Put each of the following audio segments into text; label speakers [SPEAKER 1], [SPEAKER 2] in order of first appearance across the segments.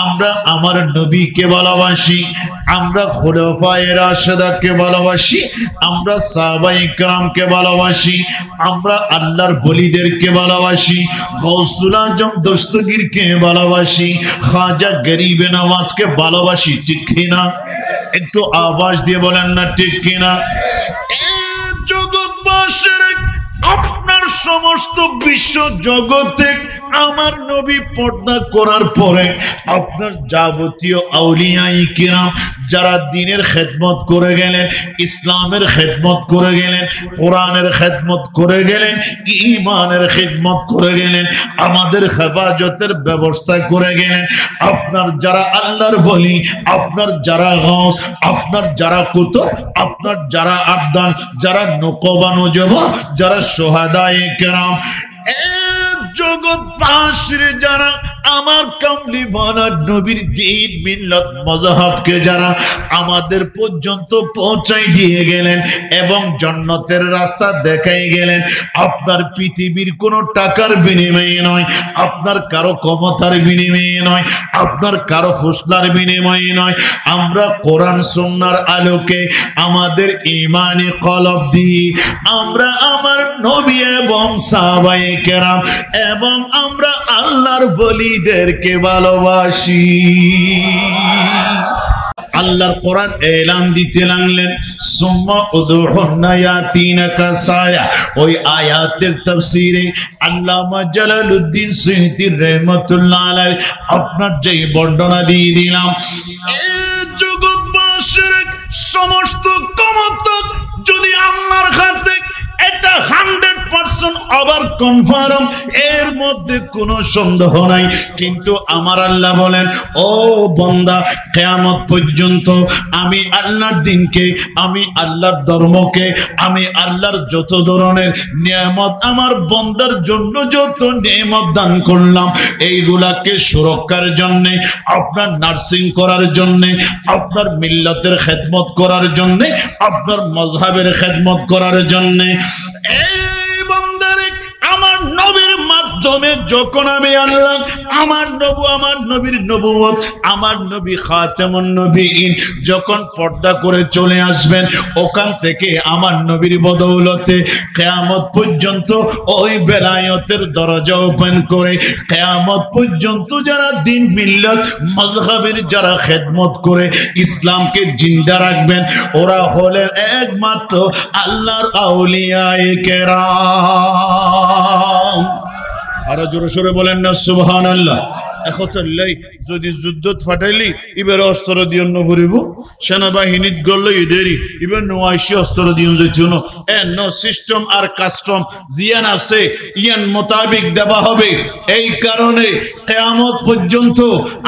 [SPEAKER 1] আমরা আমার নবীকে ভালোবাসি, আমরা খুলাফায়ে রাশিদাকে ভালোবাসি, আমরা সাহাবায়ে কেরামকে ভালোবাসি, আমরা আল্লাহর ওলিদেরকে ভালোবাসি, গাউসুল আজম দস্তগীরকে ভালোবাসি, খাজা গরিবে নওয়াজকে ভালোবাসি, ঠিক কিনা? একটু আওয়াজ দিয়ে বলেন না ঠিক কিনা? জগৎবাসীর আপনার সমস্ত বিশ্ব জগতে আমার নবী পর্দা করার পরে আপনার যাবতীয় আউলিয়ায়ে কিরাম যারা দ্বীনের খেদমত করে গেলেন, ইসলামের খেদমত করে গেলেন, কোরআনের খেদমত করে গেলেন, ঈমানের খেদমত করে গেলেন, আমাদের হেফাজতের ব্যবস্থা করে গেলেন, আপনার যারা আল্লাহর ওলি, আপনার যারা গাউস, আপনার যারা কুতুব, আপনার যারা আবদাল, যারা নুকবা নুজবা, যারা শুহাদায়ে কেরাম, জগৎবাসীর যারা আমার কামলিওয়ালা নবীর দ্বীন মিল্লাত মাযহাবকে যারা আমাদের পর্যন্ত পৌঁছাই দিয়ে গেলেন এবং জান্নাতের রাস্তা দেখাই গেলেন, আপনার পৃথিবীর কোনো টাকার বিনিময়ে নয়, আপনার কারো ক্ষমতার বিনিময়ে নয়, আপনার কারো ফুসলার বিনিময়ে নয়, আমরা কোরআন সুন্নাহর আলোকে আমাদের ঈমানি কলব দিয়ে আমরা আমার নবী এবং সাহাবায়ে কেরাম এবং আমরা আল্লাহর ওলিদেরকে ভালোবাসি। আল্লাহর কোরআন এলান দিতে লাগলেন, সুম্মা উদউহুন্না ইয়াতিনাকা সায়া। ওই আয়াতের তাফসীরে আল্লামা জালালউদ্দিন সুয়ুতী রাহমাতুল্লাহ আলাইহি আপনার যে বর্ণনা দিয়ে দিলাম, এই জগৎবাসীর সমস্ত ক্ষমতা যদি আল্লাহর হাতে, এটা 100% আবার কনফার্ম, এর মধ্যে কোনো সন্দেহ নাই। কিন্তু আমার আল্লাহ বলেন, ও বান্দা, কিয়ামত পর্যন্ত আমি আল্লাহর দ্বীনকে, আমি আল্লাহর ধর্মকে, আমি আল্লাহর যত ধরনের নিয়ামত আমার বান্দার জন্য যত নিয়ামত দান করলাম, এইগুলাকে সুরক্ষার জন্য, আপনার নার্সিং করার জন্য, আপনার মিল্লাতের খেদমত করার জন্য, আপনার মাযহাবের খেদমত করার জন্য, এই বান্দারে আমার নবীর মাধ্যমে যখন আমি আল্লাহ আমার নবীর নবুয়ত, আমার নবী খাতামুন নবীয়িন যখন পর্দা করে চলে আসবেন, ওখান থেকে আমার নবীর বদৌলতে কিয়ামত পর্যন্ত ওই বেলায়েতের দরজা ওপেন করে কিয়ামত পর্যন্ত যারা দ্বীন মিল্লাত মাযহাবের যারা খেদমত করে ইসলামকে জিন্দা রাখবেন, ওরা হলেন একমাত্র আল্লাহর আউলিয়ায়ে কেরাম। আর জোরে সোরে বলেন না সুবহানাল্লাহ। একতলাই যদি যুদ্ধত ফাটাইলি এবার অস্ত্র দিয়ে নভরিব, সেনাবাহিনীত গড়ল এদেরই এবার নোয়াইশি অস্ত্র দিয়ে যাইছিল, এন সিস্টেম আর কাস্টম জিয়ান আছে ইয়ান মোতাবেক দেওয়া হবে। এই কারণে কিয়ামত পর্যন্ত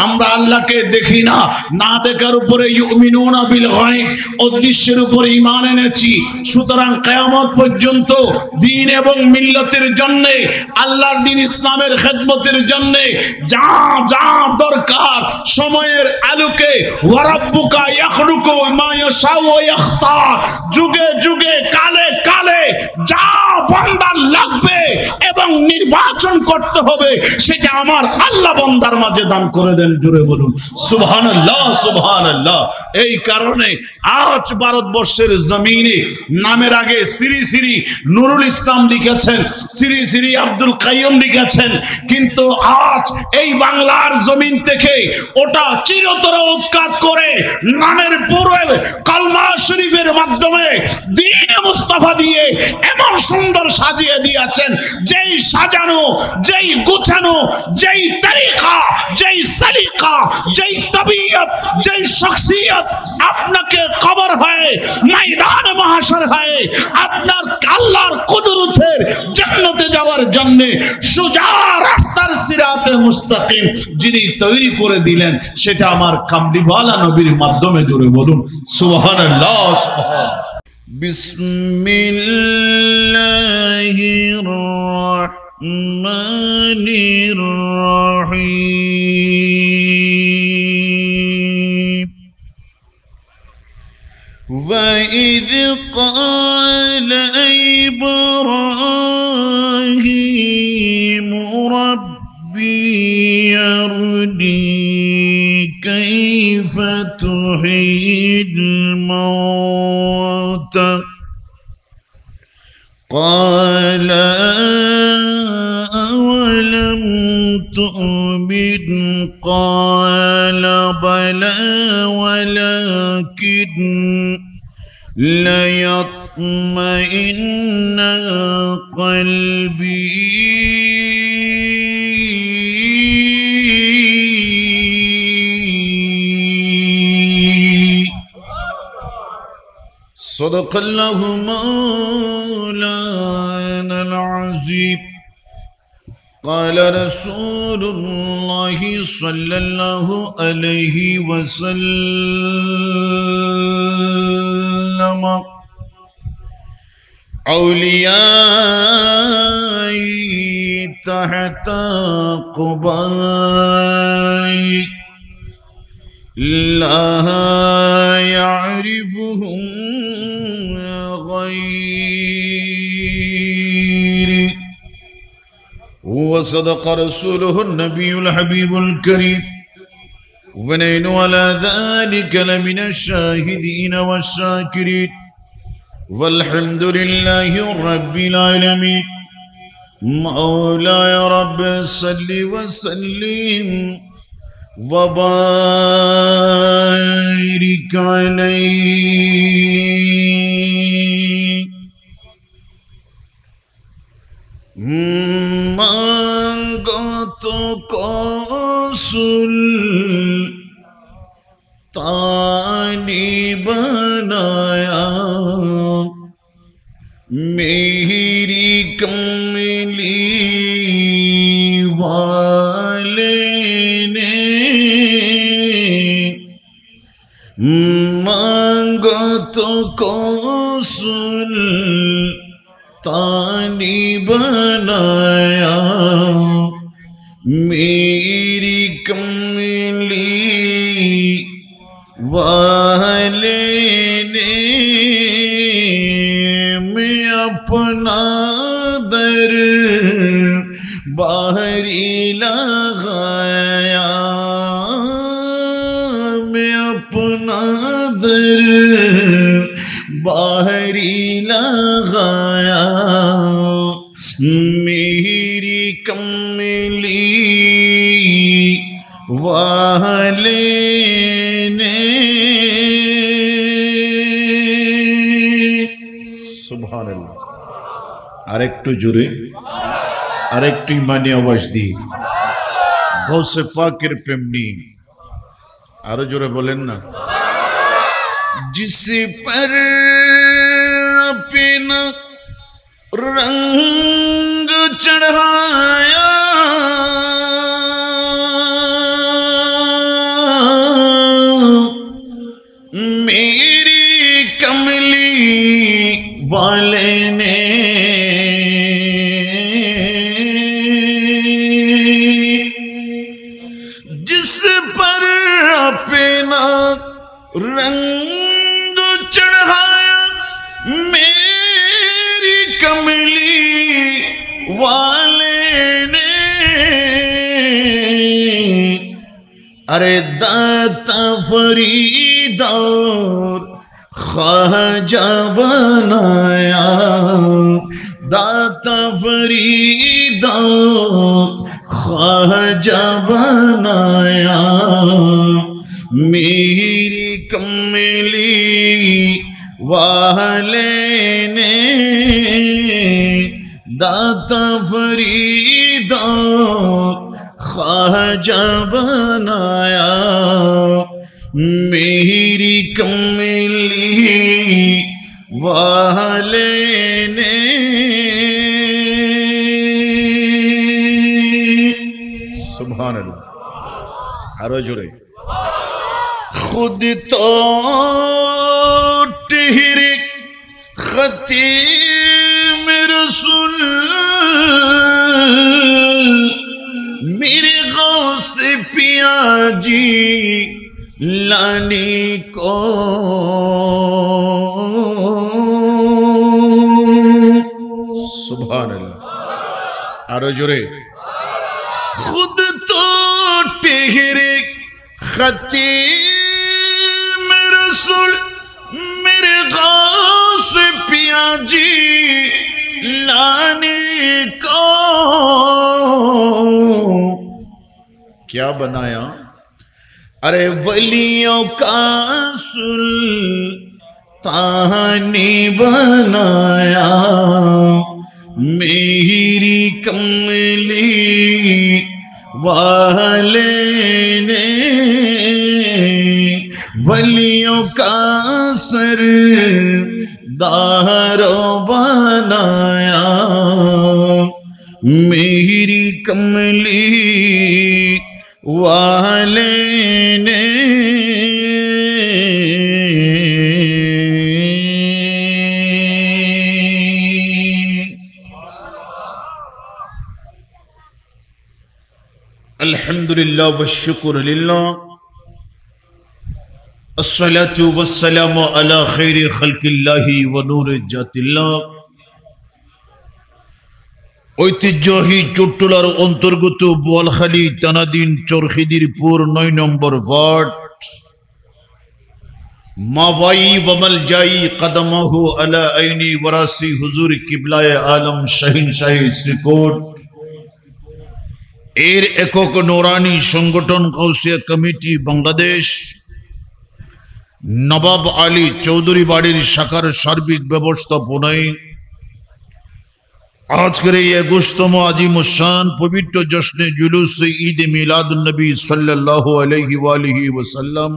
[SPEAKER 1] আমরা আল্লাহকে দেখি না, না দেখার উপরে ইউমিনুনা বিল গায়ব, অদৃশ্যের উপরে ঈমান এনেছি। সুতরাং কিয়ামত পর্যন্ত দ্বীন এবং মিল্লাতের জন্য, আল্লাহর দ্বীন ইসলামের খেদমতের জন্য যা যা দরকার সময়ের আলোকে, ওয়া রাব্বুকা ইয়াখলুকু মা ইয়াশাউ ওয়া ইখতার, যুগে যুগে কালে কালে যা বান্দার লাগবে এবং নির্বাচন করতে হবে সেটা আমার আল্লাহ বান্দার মাঝে দান করে দেন। জোরে বলুন সুবহানাল্লাহ সুবহানাল্লাহ। এই কারণে আজ ভারতবর্ষের জমিনে নামের আগে শ্রী শ্রী নুরুল ইসলাম লিখেছেন, শ্রী শ্রী আব্দুল কাইয়ুম লিখেছেন, কিন্তু আজ এই বাংলার জমিন থেকে ওটা চিরতরে উৎখাত করে নামের পূর্বে কালমা শরীফের মাধ্যমে দ্বীনে মুস্তাফা দিয়ে এমন সুন্দর সাজিয়ে দিয়েছেন, যেই সাজানো, যেই গুছানো, যেই তরিকা, যেই সলিকা, যেই তবিয়ত, যেই শখসিয়ত আপনাকে কবর হয়, ময়দান মাহশর হয় আপনার আল্লাহর কুদরতের জান্নাতে যাওয়ার জন্য সোজা রাস্তার সিরাতে মুস্তাকিম যিনি তৈরি করে দিলেন, সেটা আমার কামলিওয়ালা নবীর মাধ্যমে। জোরে বলুন সুবহানাল্লাহ সুবহানাল্লাহ। বিসমিল্লাহির রাহমানির রাহিম। وَإِذْ قَالَ إِبْرَاهِيمُ رَبِّ ربي أرني كيف تحيي الموتى قال أولم تؤمن قال بلى ولكن ليطمئن قلبي صدق الله مولانا العظيم قال رسول الله صلى الله عليه وسلم أوليائي تحت قبائي لا يعرفهم غيري وصدق رسوله النبي الحبيب الكريم ونحن على ذلك لمن الشاهدين والشاكرين والحمد لله رب العالمين مولاي رب صل وسلم وبارك عليه मांगो तो सुल्तानी बनाया मेरी कमली वाले ने मांगो तो सुल्तानी बनाया मेरी कमली वाले ने मैं अपना दर बाहरी लगाया मैं अपना दर बाहरी लगाया मेरी कमली वाले ने सुभान अल्लाह আরেকটু জোরে আরেকটু ইমানি আওয়াজ দি গৌসে পাকের প্রেম নিয়ে আরো জোরে বলেন না जिस पर अपना रंग चढ़ाया मेरी कमली वाले ने जिस पर अपना रंग चढ़ाया मेरी कमली वाले ने अरे दाता फरीद और ख्वाजा बनाया दाता फरीद और ख्वाजा बनाया मेरी कमली वाले ने दाता फरीद ख्वाजा बनाया मेरी कमली वाले ने सुभान अल्लाह आरो जोरे खुद तो ठहरे खतीम रसूल मेरे गौस पिया जी लाने को सुभान अल्लाह आरो जोरे खुद तेरे खतीम रसूल मेरे गास पिया जी लाने को क्या बनाया अरे वलियों का सुल्तानी बनाया मेरी कमली वाले ने वलियों का सरदार बनाया मेरी कमली वाले ने अल्हम्दुलिल्लाह व शुक्र लिल्लाह अस्सलातु वस्सलामु अला खैरि खल्किल्लाहि व नूर जातिल्लाह ঐতিহ্যবাহী চট্টলার অন্তর্গত বোয়ালখালী তানাদিন চরখিদিরপুর ৯ নম্বর ওয়ার্ড মাওয়াই ওয়ামাল জাই কদমাহু আলা আইনি ওয়ারাসি হুজুর কিবলায়ে আলম শাহিন শাহী শ্রীকোট এর একক নূরানী সংগঠন কাউসিয়া কমিটি বাংলাদেশ নবাব আলী চৌধুরী বাড়ির শাখার সার্বিক ব্যবস্থাপনায় আজকের এই ২১তম আজিমুশান পবিত্র জশ্নে জুলুস ঈদ মিলাদুন নবী সাল্লাল্লাহু আলাইহি ওয়া আলিহি ওয়াসাল্লাম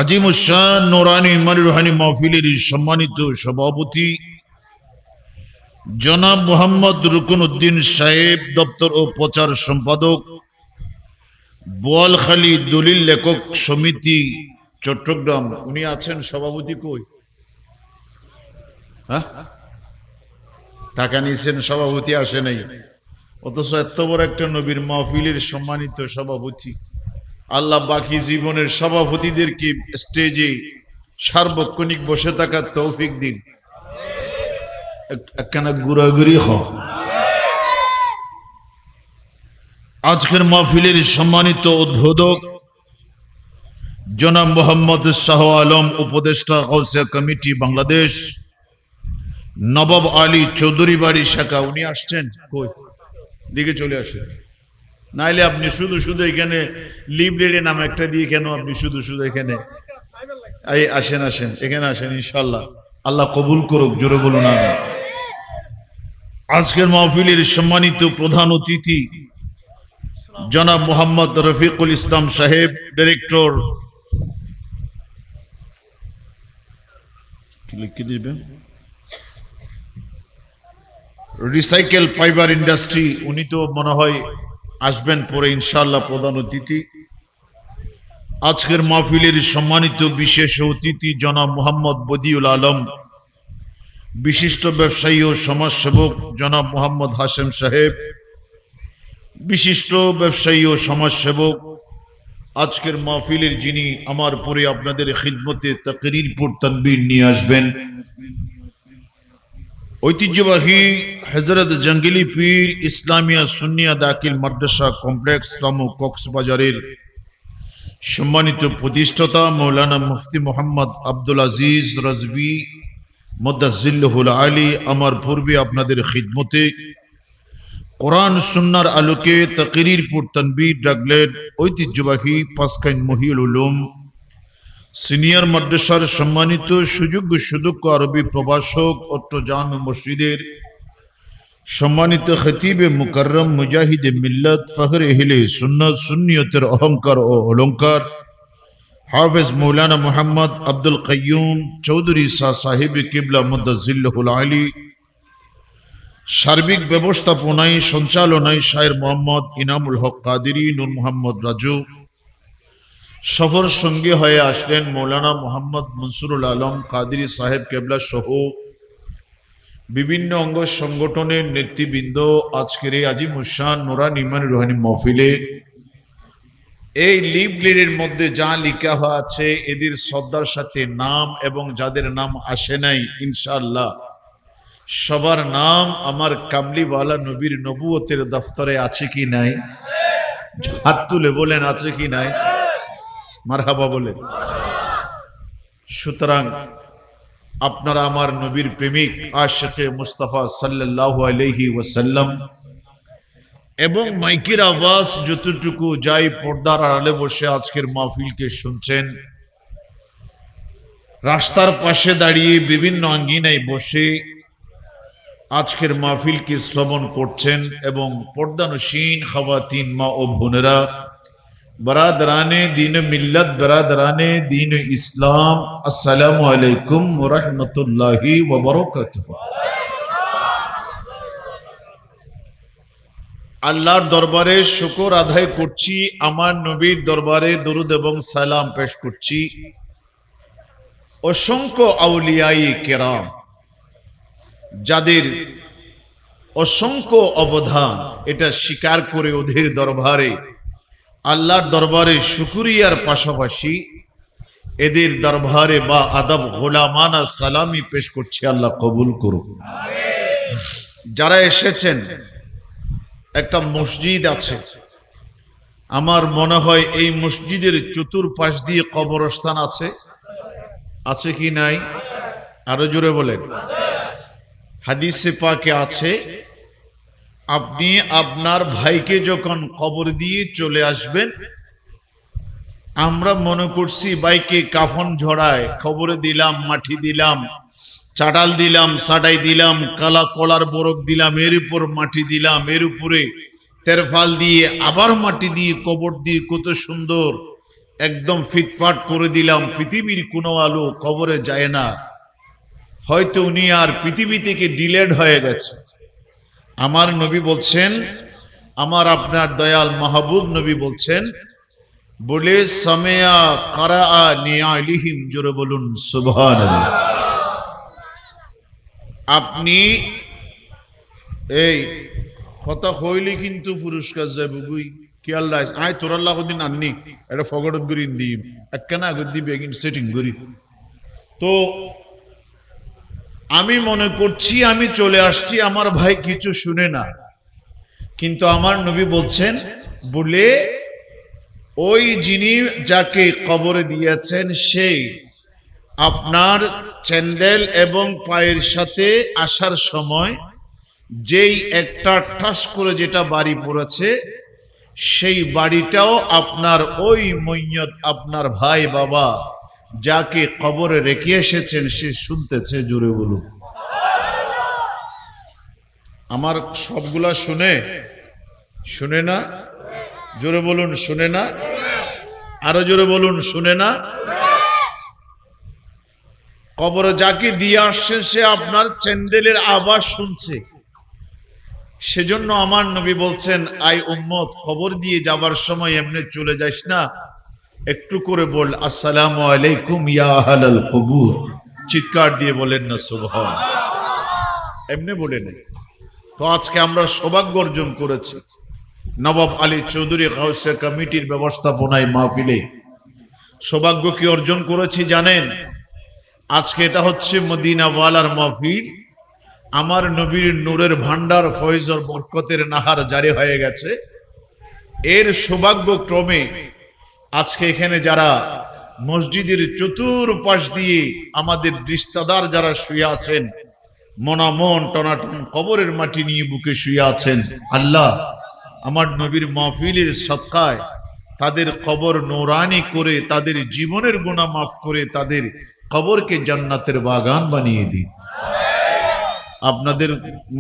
[SPEAKER 1] আজিমুশান নূরানী রুহানী মাহফিলের সম্মানিত সভাপতি জনাব মোহাম্মদ রুকনউদ্দিন সাহেব দপ্তর ও প্রচার সম্পাদক বোয়ালখালী দলিল লেখক সমিতি চট্টগ্রাম উনি আছেন সভাপতি কই হ্যাঁ টাকা নিয়েছেন সভাপতি আসে নাই অথচ এত বড় একটা নবীর মাহফিলের সম্মানিত সভাপতি আল্লাহ বাকি জীবনের সভাপতিদেরকে স্টেজে সার্বক্ষণিক বসে থাকার তৌফিক দিন একখানা ঘুরাঘুরি হোক আজকের মাহফিলের সম্মানিত উদ্বোধক জনাব মোহাম্মদ শাহ আলম উপদেষ্টা গাউসিয়া কমিটি বাংলাদেশ নবাব আলী চৌধুরী বাড়ি শাখা উনি আসছেন কই দিকে চলে আসেন নাইলে আপনি শুধু শুধু এখানে লিবরেরি নাম একটা দিয়ে কেন আপনি শুধু শুধু এখানে আসেন আসেন এখানে আসেন ইনশাআল্লাহ আল্লাহ কবুল করুক জোরে বলুন আমিন আজকের মাহফিলের সম্মানিত প্রধান অতিথি জনাব মোহাম্মদ রফিকুল ইসলাম সাহেব ডাইরেক্টর কি দিবেন রিসাইকেল ফাইবার ইন্ডাস্ট্রি উনি তো মনে হয় আসবেন পরে ইনশাআল্লাহ প্রধান অতিথি আজকের মাহফিলের সম্মানিত বিশেষ অতিথি জনাব মোহাম্মদ বদিউল আলম বিশিষ্ট ব্যবসায়ী ও সমাজসেবক জনাব মোহাম্মদ হাশেম সাহেব বিশিষ্ট ব্যবসায়ী ও সমাজসেবক আজকের মাহফিলের যিনি আমার পরে আপনাদের খিদমতে তাকরীর পর তানবীর নিয়ে আসবেন ঐতিহ্যবাহী হযরত জঙ্গলি পীর ইসলামিয়া সুন্নিয়া দাখিল মাদ্রাসা কমপ্লেক্স রামু কক্সবাজারের সম্মানিত প্রতিষ্ঠাতা মৌলানা মুফতি মোহাম্মদ আব্দুল আজিজ রাজভী মুদাজ্জিল্লাহুল আলী আমার পূর্বে আপনাদের খিদমতে কোরআন সুন্নাহর আলোকে তাকরীর পর তানবীর ডাকলেন ঐতিহ্যবাহী পাঁচখাইন মহিউল উলুম সিনিয়র মাদ্রাসার সম্মানিত সুযোগ্য সুদক্ষ আরবি প্রভাষক অট্টজান মসজিদের সম্মানিত খতিবে মুকাররম মুজাহিদে মিল্লাত ফখরে আহলে সুন্নাত সুন্নিয়তের অহংকার ও অলংকার হাফেজ মৌলানা মোহাম্মদ আব্দুল কাইয়ুম চৌধুরী সাহেব কিবলা মুদাজ্জিল্লাহুল আলী সার্বিক ব্যবস্থাপনায় সঞ্চালনায় শায়ের মোহাম্মদ ইনামুল হক কাদেরী নূর মোহাম্মদ রাজু সফর সঙ্গে হয়ে আসলেন মৌলানা মোহাম্মদ মনসুরুল আলম কাদেরী সাহেব কেবলা সহ বিভিন্ন অঙ্গ সংগঠনের নেতৃবৃন্দ আজকের এই আজিমুশান নুরানী রুহানী মাহফিলে এই লিফলেটের মধ্যে যা লেখা আছে এদের শ্রদ্ধার সাথে নাম এবং যাদের নাম আসে নাই ইনশাআল্লাহ সবার নাম আমার কামলিওয়ালা নবীর নবুয়তের দফতরে আছে কি নাই হাত তুলে বলেন আছে কি নাই? মারহাবা বলেন। সুতরাং আপনারা আমার নবীর প্রেমিক আশিকে মুস্তাফা সাল্লাল্লাহু আলাইহি ওয়াসাল্লাম এবং মাইকের আওয়াজ যতটুকু যাই পর্দার আড়ালে বসে আজকের মাহফিলকে শুনছেন, রাস্তার পাশে দাঁড়িয়ে বিভিন্ন আঙ্গিনায় বসে আজকের মাহফিলকে শ্রবণ করছেন এবং পর্দানশীন খাওয়াতিন মা ও বোনেরা, বরাদরানে দিন মিল্লাত, বরাদরানে দিন ইসলাম, আসসালামু আলাইকুম ওয়া রাহমাতুল্লাহি ওয়া বারাকাতুহু। আল্লাহর দরবারে শুকর আদায় করছি, আমার নবীর দরবারে দরুদ এবং সালাম পেশ করছি। অসংখ্য আউলিয়াই কেরাম যাদের অসংখ্য অবদান, এটা স্বীকার করে ওদের দরবারে, আল্লাহর দরবারে শুকরিয়ার পাশাপাশি এদের দরবারে বা আদব গোলামানা সালামি পেশ করছি। আল্লাহ কবুল করুন। যারা এসেছেন, একটা মসজিদ আছে, আমার মনে হয় এই মসজিদের চতুর্পাশ দিয়ে কবরস্থান আছে, আছে কি নাই? আরো জোরে বলেন। হাদিসে পাকে আছে, আপনি আপনার ভাইকে যখন কবর দিয়ে চলে আসবেন, আমরা মনে করছি ভাইকে কাফন ঝরায়, কবরে দিলাম, মাটি দিলাম, চাটাল দিলাম, সাটাই দিলাম, কালা কলার বরক দিলাম, এর উপর মাটি দিলাম, এর উপরে তেরফাল দিয়ে আবার মাটি দিয়ে কবর দিয়ে কত সুন্দর একদম ফিটফাট করে দিলাম, পৃথিবীর কোনো আলো কবরে যায় না। হয়তো উনি আর পৃথিবী থেকে ডিলেড হয়ে গেছে। আমার নবী বলছেন, আমার আপনার দয়াল মাহবুব নবী বলছেন, বলে সামিয়া কারাআ নিআলিহিম, জোরে বলুন সুবহানাল্লাহ। আপনি এই কথা কইলি কিন্তু পুরস্কার যাবে বুই খেয়াল রাখ। আয় তোর আল্লাহ দিন আননি এটা ফগড়ত করি দিম একখানা আগত দিবে সেটিং করি। তো আমি মনে করছি আমি চলে আসছি, আমার ভাই কিছু শুনে না, কিন্তু আমার নবী বলছেন, বলে ওই যিনি যাকে কবরে দিয়েছেন সেই আপনার স্যান্ডেল এবং পায়ের সাথে আসার সময় যেই একটা ঠাস করে যেটা বাড়ি পড়েছে, সেই বাড়িটাও আপনার ওই মইয়ত, আপনার ভাই বাবা যাকে কবরে রেখে এসেছেন সে শুনতেছে। জোরে বলুন। আমার সবগুলা শুনে না? জোরে বলুন শুনে না? আরো জোরে বলুন শুনে না? কবরে যাকে দিয়ে আসছেন সে আপনার স্যান্ডেলের আওয়াজ শুনছে। সেজন্য আমার নবী বলছেন, আই উম্মত, কবর দিয়ে যাবার সময় এমনি চলে যাস না, একটু করে বল আসসালামু আলাইকুম ইয়া আহলাল কবুর, চিৎকার দিয়ে বলেন না সুবহান, এমনি বলে নেই। তো আজকে আমরা সৌভাগ্য অর্জন করেছি, নবাব আলী চৌধুরী গাউসিয়া কমিটির ব্যবস্থাপনায় মাহফিলে সৌভাগ্য কি অর্জন করেছি জানেন? আজকে এটা হচ্ছে মদিনা ওয়ালার মাহফিল। আমার নবীর নূরের ভান্ডার, ফয়জর বরকতের নাহার জারি হয়ে গেছে। এর সৌভাগ্য ক্রমে আজকে এখানে যারা মসজিদের চতুর্পাশ দিয়ে আমাদের রিশতেদার যারা শুয়ে আছেন, মনামন টনাটন কবরের মাটি নিয়ে বুকে শুয়ে আছেন, আল্লাহ আমার নবীর মাহফিলের সদকায় তাদের কবর নূরানি করে, তাদের জীবনের গুনাহ মাফ করে, তাদের কবরকে জান্নাতের বাগান বানিয়ে দিন। আপনাদের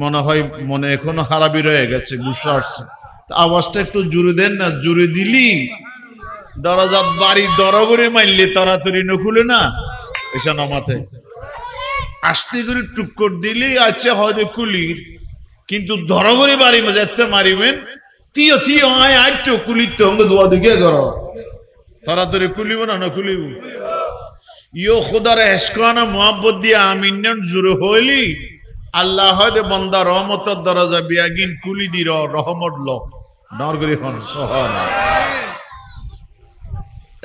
[SPEAKER 1] মনে হয় মনে এখনো হারাবি রয়ে গেছে, গুসা আসছে, আওয়াজটা একটু জোরে দেন না। জোরে দিলি দরজাত বাড়ি দরগরে মারলে তাড়াতাড়ি নখুলে না, এসা নামাতে আসতে করে টুক্কর দিলি আচ্ছা হয়তো কুলির, কিন্তু দরগরে বাড়ি যেতে মারিবেন তিয় তিয় আয় আয় তো কুলির তো অঙ্গ দোয়া দিকে করো, তাড়াতাড়ি কুলিব না, না খুলিব। ইয়ো খোদার এসকানা মোহাব্বত দিয়ে আমিন জোরে হইলি আল্লাহ হয়তো বন্দা রহমতের দরজা বিয়াগিন কুলি দি রহমত ল নরগরি হন সহন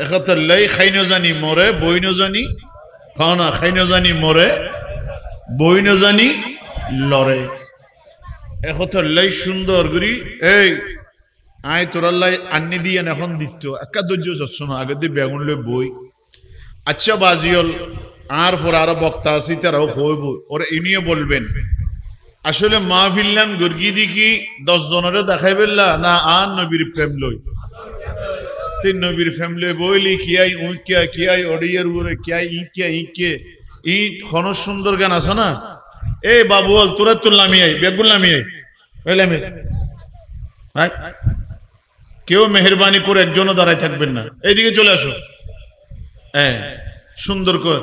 [SPEAKER 1] একতার লাই খাইনো জানি মরে বইনো জানি খাওনা, খাইনো জানি মরে বইনো জানি লড়ে। একতার লাই সুন্দর করি এই আয় তোরাল্লাই আন্নি দিয়ে এখন দিত একা ধৈর্য যাচ্ছ না আগে দিয়ে বেগুন লই বই আচ্ছা বাজিয়ল আর পর আরো বক্তা আছি তারাও হইব ওরা ইনিও বলবেন আসলে মাহফিল্লান গর্গি দিকি 10 জনেরও দেখাই ফেললা না আর নবীর প্রেম লই তিন নবীর ফ্যামিলি বইলি কিয়াই উই কিয়াই অডিয়ার উরে কিয়াই ই কে ই খন সুন্দর গান আছে না এই বাবুল তোরা তোর নামিয়াই বেগুন নামিয়াই ওইলামে হ্যাঁ কেউ মেহেরবানি করে একজনও দাঁড়ায় থাকবেন না এইদিকে চলে আসো হ্যাঁ সুন্দর করে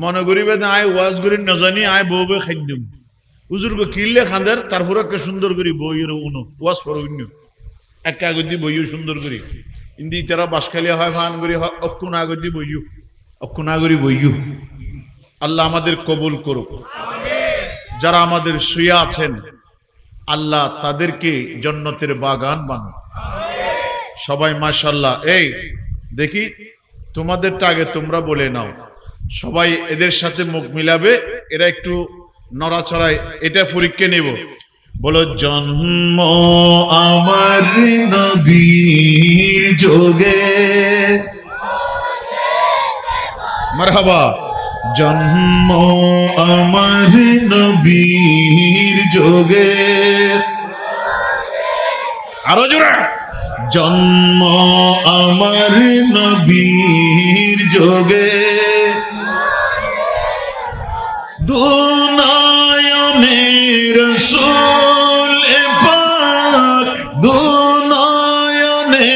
[SPEAKER 1] মনে করিবে না আয় ওয়াজ করি না জানি আয় বউ বউ খাইম হুজুর গো কিনলে খান্দার তারপর একটা সুন্দর করি বইয়ের উনো ওয়াজ পড়ো এক কাগজ দিয়ে বইও সুন্দর করি ইন্দি তারা বাসখালিয়া হয় ভান করি অক্ষুণ আগর দিয়ে বইও অক্ষুণ আগরি বইও আল্লাহ আমাদের কবুল করুক যারা আমাদের শুয়ে আছেন আল্লাহ তাদেরকে জান্নাতের বাগান বানান সবাই মাশাআল্লাহ এই দেখি তোমাদেরটা আগে তোমরা বলে নাও সবাই এদের সাথে মুখ মিলাবে এরা একটু নড়াচড়ায় এটা পরীক্ষা নেব বলো জন্ম আমার নবীর যোগে মারহাবা জন্ম আমার নবীর যোগে আরো জোরে জন্ম আমার নবীর যোগে দুনয়নের রাসূল পাক দুনয়নে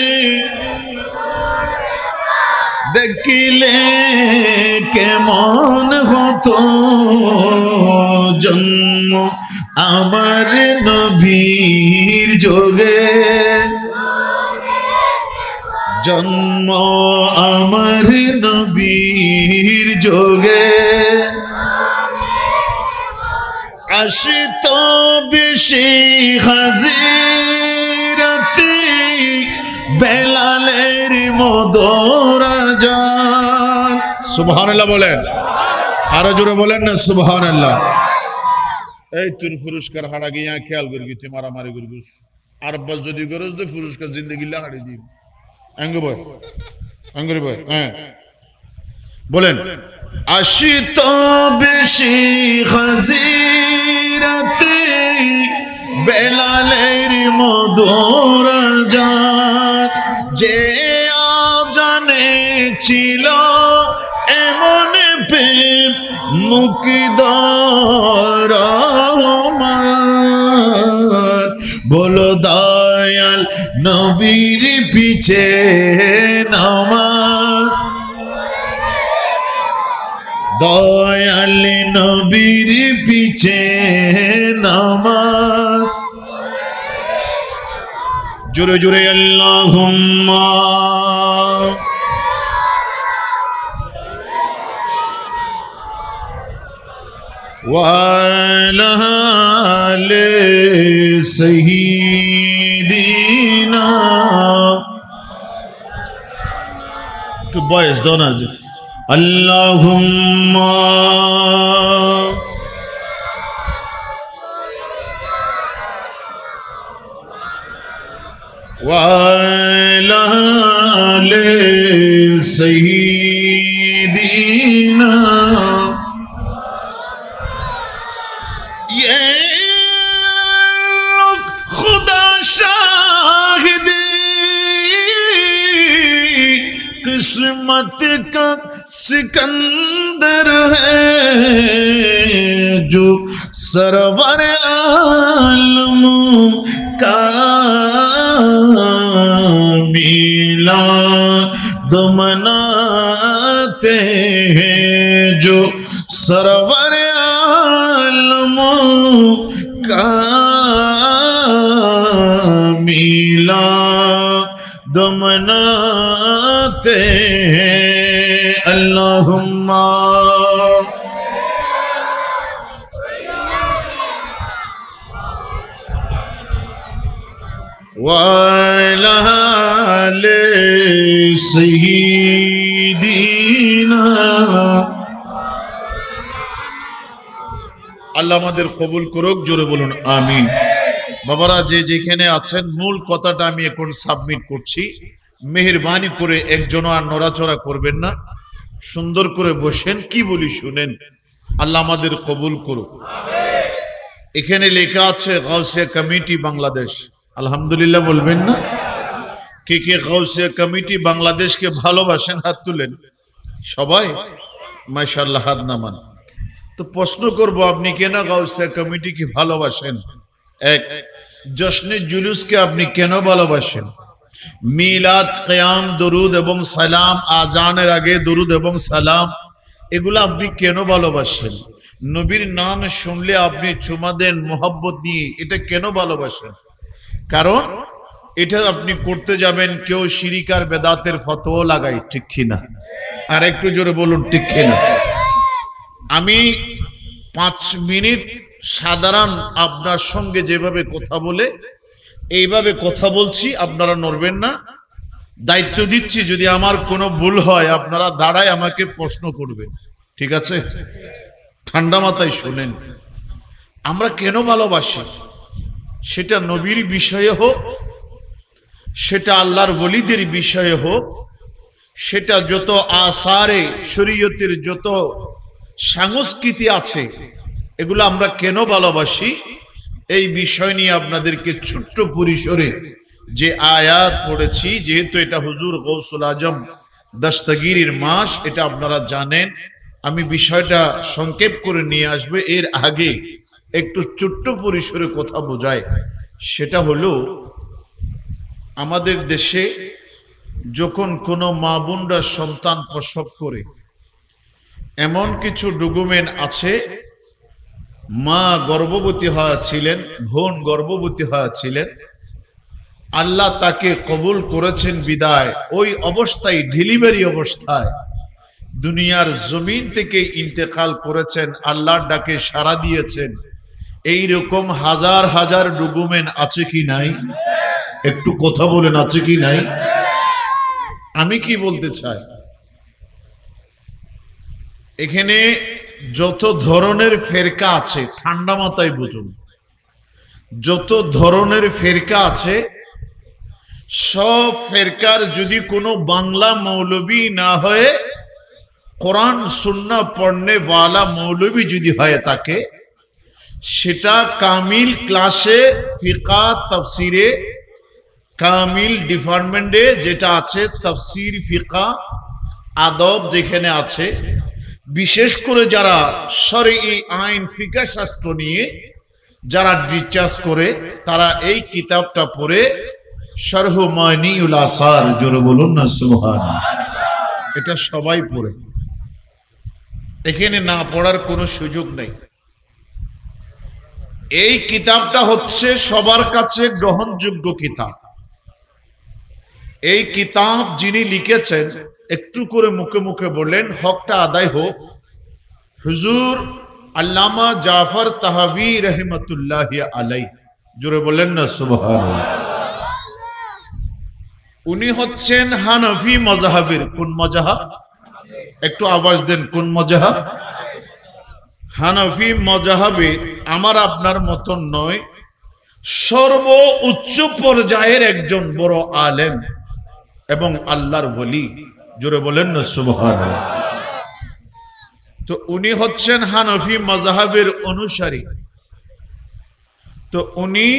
[SPEAKER 1] দেখিলে কেমন হতো জন্ম আমার নবীর যোগে জন্ম আমার নবীর যোগে আশিত বেশি হাজিরাতে বেলালের মধুর আযান সুবহানাল্লাহ বলেন আরো জোরে বলেন না সুবহানাল্লাহ এই তোর পুরস্কার হারা গিয়া খেয়াল করি তুই মারামারি করবি আর বাস যদি করস তো পুরস্কার জিন্দেগি লাগাড়ি দিবি আঙ্গ বয় আঙ্গুরি বয় হ্যাঁ বলেন আশিত বেশি হাজিরাতে বেলালের মধুর আযান যে আজানে ছিল এমন প্রেম মুকিদার রহমান বলো দয়াল নবীর পিছে নামাজ দয়াল নবীর পিছে নামাজ জোরে জোরে আল্লাহুম্মা ওয়ালা আলি সাইয়্যিদিনা একটু বয়স দাও না আল্লাহুম্মা ওয়ালা আলি সাইয়্যিদিনা ये खुदा शाहिदी किस्मत का सिकंदर है जो सरवर आलम का मिलाद मनाते हैं जो सरवर आलम का मिलाद मनाते हैं अल्लाहुम्मा वाला आले सय्यिदीना আল্লাহ আমাদের কবুল করুক জোরে বলুন আমিন বাবারা যে যেখানে আছেন মূল কথাটা আমি এখন সাবমিট করছি, মেহেরবানি করে একজন আর নড়াচড়া করবেন না, সুন্দর করে বসেন, কি বলি শুনেন, আল্লাহ আমাদের কবুল করুক। এখানে লেখা আছে গাউসিয়া কমিটি বাংলাদেশ, আলহামদুলিল্লাহ বলবেন না? কে কে গাউসিয়া কমিটি বাংলাদেশকে ভালোবাসেন হাত তুলেন। সবাই মাশাআল্লাহ হাত নামান। তো প্রশ্ন করব, আপনি কেন গাউসিয়া কমিটিকে ভালোবাসেন? এক, জশ্নে জুলুসকে আপনি কেন ভালোবাসেন? মিলাদ, কিয়াম, দরুদ এবং সালাম, আজানের আগে দরুদ এবং সালাম, এগুলো আপনি কেন ভালোবাসেন? নবীর নাম শুনলে আপনি চুমা দেন মোহাব্বত নিয়ে, এটা কেন ভালোবাসেন? কারণ এটা আপনি করতে যাবেন, কেউ শিরিক আর বেদাতের ফতোয়া লাগাই, ঠিক কিনা? আর একটু জোরে বলুন, ঠিক কিনা? আমি 5 মিনিট সাধারণ আপনার সঙ্গে যেভাবে কথা বলে এইভাবে কথা বলছি, আপনারা নড়বেন না। দায়িত্ব দিচ্ছি, যদি আমার কোনো ভুল হয় আপনারা দাঁড়ায় আমাকে প্রশ্ন করবেন, ঠিক আছে? ঠান্ডা মাথায় শুনেন। আমরা কেন ভালোবাসি? সেটা নবীর বিষয়ে হোক, সেটা আল্লাহর ওলিদের বিষয়ে হোক, সেটা যত আসারে শরীয়তের যত সংস্কৃতি আছে, এগুলো আমরা কেন ভালোবাসি, এই বিষয় নিয়ে আপনাদেরকে ছোট্ট পরিসরে যে আয়াত পড়েছি, যেহেতু এটা হুজুর গৌসুল আজম দস্তগীরের মাস, এটা আপনারা জানেন, আমি বিষয়টা সংক্ষেপ করে নিয়ে আসবে। এর আগে একটু ছোট্ট পরিসরে কথা বোঝায়। সেটা হলো, আমাদের দেশে যখন কোনো মা বোনরা সন্তান প্রসব করে, এমন কিছু ডকুমেন্ট আছে, মা গর্ভবতী হয়েছিলেন, বোন গর্ভবতী হয়েছিলেন, আল্লাহ তাকে কবুল করেছেন বিদায়, ওই অবস্থায় ডেলিভারি অবস্থায় দুনিয়ার জমিন থেকে ইন্তেকাল করেছেন, আল্লাহর ডাকে সাড়া দিয়েছেন। এই রকম হাজার হাজার ডকুমেন্ট আছে কি নাই? একটু কথা বলেন, আছে কি নাই? আমি কি বলতে চাই, এখানে যত ধরনের ফেরকা আছে, ঠান্ডা মাথায় বুঝুন, যত ধরনের ফেরকা আছে, সব ফেরকার যদি কোনো বাংলা মৌলবী না হয়ে কোরআন সুন্নাহ পড়নে ওয়ালা মৌলবী যদি হয়ে থাকে, সেটা কামিল ক্লাসে ফিকা তাফসিরে কামিল ডিপার্টমেন্টে যেটা আছে, তাফসির ফিকা আদব যেখানে আছে, বিশেষ করে যারা শরঈ আইন ফিকা শাস্ত্র নিয়ে যারা রিসার্চ করে, তারা এই কিতাবটা পড়ে শরহু মানিউল আসার, জোরে বলুন না সুবহানাল্লাহ, এটা সবাই পড়ে, এখানে না পড়ার কোনো সুযোগ নেই। এই কিতাবটা হচ্ছে সবার কাছে গ্রহণযোগ্য কিতাব। এই কিতাব যিনি লিখেছেন, একটু করে মুখে মুখে বললেন, হকটা আদায় হোক, হুজুর আল্লামা জাফর তাহাবী রহমাতুল্লাহি আলাইহি, জোরে বলেন না সুবহানাল্লাহ। উনি হচ্ছেন হানাফি মাযহাবের, কোন মাযহাব? একটু আওয়াজ দেন, কোন মাযহাব? হানাফি মাযহাবে আমার আপনার মতন নয়, সর্ব উচ্চ পর্যায়ের একজন বড় আলেম এবং আল্লাহর ওলি, জোরে বলেন না সুবহানাল্লাহ। তো উনি হচ্ছেন হানাফি মাযহাবের অনুসারী। তো উনি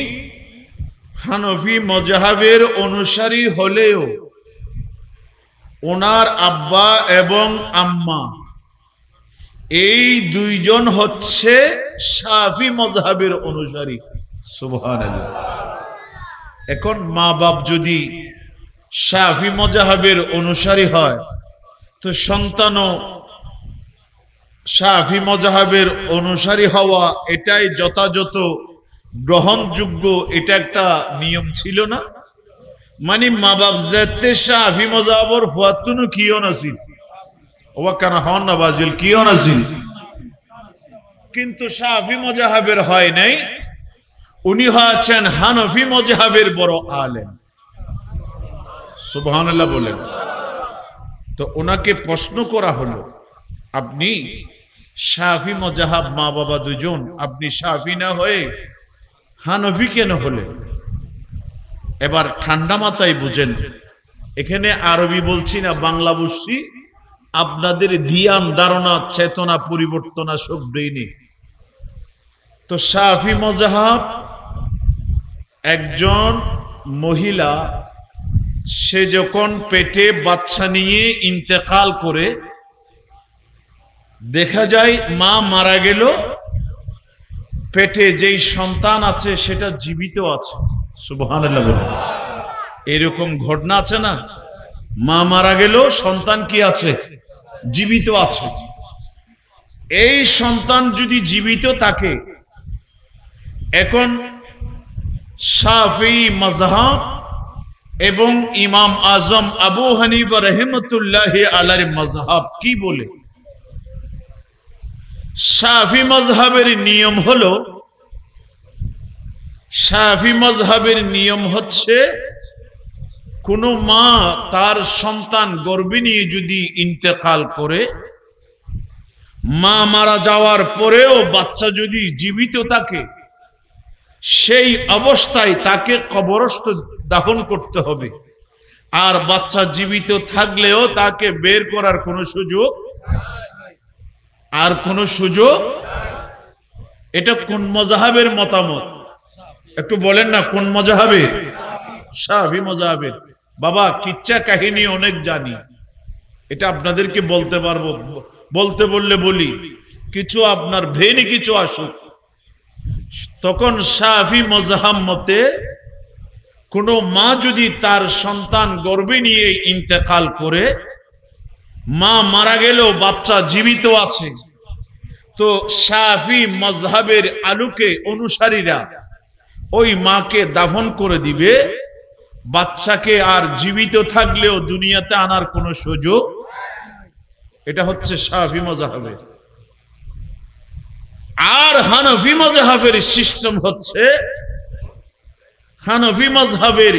[SPEAKER 1] হানাফি মাযহাবের অনুসারী হলেও ওনার আব্বা এবং আম্মা এই দুইজন হচ্ছে শাফি মাযহাবের অনুসারী, সুবহানাল্লাহ। এখন মা বাপ যদি শাফি মাযহাবের অনুসারী হয়, তো সন্তানও শাফি মাযহাবের অনুসারী হওয়া এটাই যথাযথ গ্রহণযোগ্য, এটা একটা নিয়ম ছিল না? মানে মা বাপ যেতে শাফি মাযহাবের ফুয়াতুনু কিও নাছিল, ওয়া কানা হন না বাজিল কিও নাছিল, কিন্তু শাফি মাযহাবের হয় নাই, উনি হচ্ছেন হানাফি মাযহাবের বড় আলেম, সুবহানাল্লাহ বলেন। তো ওনাকে প্রশ্ন করা হলো, আপনি শাফি মাযহাব, মা বাবা দুজন, আপনি শাফি না হয়ে হানফি কেন হলেন? এবার ঠান্ডা মাথায় বুঝেন, এখানে আরবি বলছি না, বাংলা বলছি। আপনাদের ধ্যান ধারণা চেতনা পরিবর্তন সব নেই। তো শাফি মাযহাব, একজন মহিলা সে যখন পেটে বাচ্চা নিয়ে ইন্তেকাল করে, দেখা যায় মা মারা গেল, পেটে যেই সন্তান আছে সেটা জীবিত আছে। সুবহানাল্লাহ বলেন। এরকম ঘটনা আছে না? মা মারা গেল, সন্তান কি আছে? জীবিত আছে। এই সন্তান যদি জীবিত থাকে, এখন শাফি মাযহাব এবং ইমাম আজম আবু হানিফা রাহিমাতুল্লাহি আলাইহির মাযহাব কি বলে? শাফি মাযহাবের নিয়ম হলো, শাফি মাযহাবের নিয়ম হচ্ছে, কোন মা তার সন্তান গর্ভে নিয়ে যদি ইন্তেকাল করে, মা মারা যাওয়ার পরেও বাচ্চা যদি জীবিত থাকে, সেই অবস্থায় তাকে কবরস্থ দাফন করতে হবে। আর বাচ্চা জীবিত থাকলেও তাকে বের করার কোনো সুযোগ, আর কোনো সুযোগ। এটা কোন মাযহাবের মতামত? একটু বলেন না, কোন মাযহাবের? শাফি মাযহাবের। বাবা, কিচ্ছা কাহিনী অনেক জানি, এটা আপনাদেরকে বলতে পারবো, বলতে বললে বলি, কিছু আপনার ব্রেনে কিছু আসুক। তখন শাফি মাযহাব মতে কোন মা যদি তার সন্তান গর্ভে নিয়ে ইন্তেকাল করে, মা মারা গেল, বাচ্চা জীবিত আছে, তো শাফি মাযহাবের আলোকে অনুসারীরা ওই মাকে দাফন করে দিবে। বাচ্চাকে আর জীবিত থাকলেও দুনিয়াতে আনার কোনো সুযোগ। এটা হচ্ছে শাফি মাযহাবের। আর হানফি মাযহাবের সিস্টেম হচ্ছে, হানফি মাযহাবের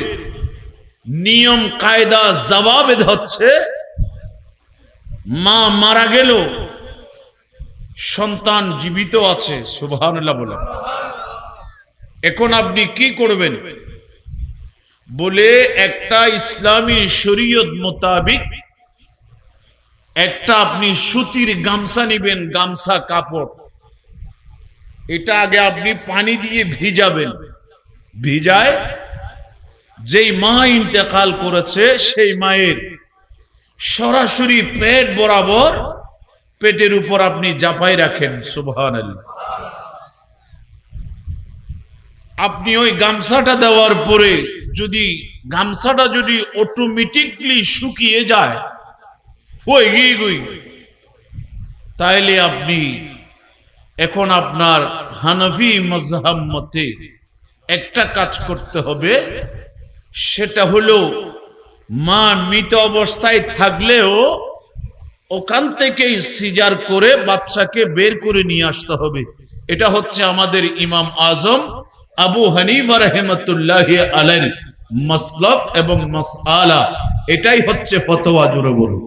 [SPEAKER 1] নিয়ম কায়দা জবাবেদ হচ্ছে, মা মারা গেল, সন্তান জীবিত আছে। সুবহানাল্লাহ বলেন। এখন আপনি কি করবেন? বলে একটা ইসলামী শরীয়ত মোতাবিক একটা আপনি সুতির গামছা নিবেন, গামছা কাপড়, এটা আগে আপনি পানি দিয়ে ভিজাবেন। ভিজায় যেই মা ইন্তেকাল করেছে সেই মায়ের সরাসরি পেট বরাবর, পেটের উপর আপনি জাপাই রাখেন। সুবহানাল্লাহ। আপনি ওই গামছাটা দেওয়ার পরে যদি গামছাটা যদি অটোমেটিকলি শুকিয়ে যায়, তাইলে আপনি এখন আপনার হানফি মাযহাব মতে একটা কাজ করতে হবে, সেটা হলো মা মৃত অবস্থায় থাকলেও ওখান থেকেই সিজার করে বাচ্চাকে বের করে নিয়ে আসতে হবে। এটা হচ্ছে আমাদের ইমাম আজম আবু হানিফা রাহিমাতুল্লাহি আলাইহির মাসলাক এবং মাসআলা। এটাই হচ্ছে ফতোয়া। জোরে বলুন।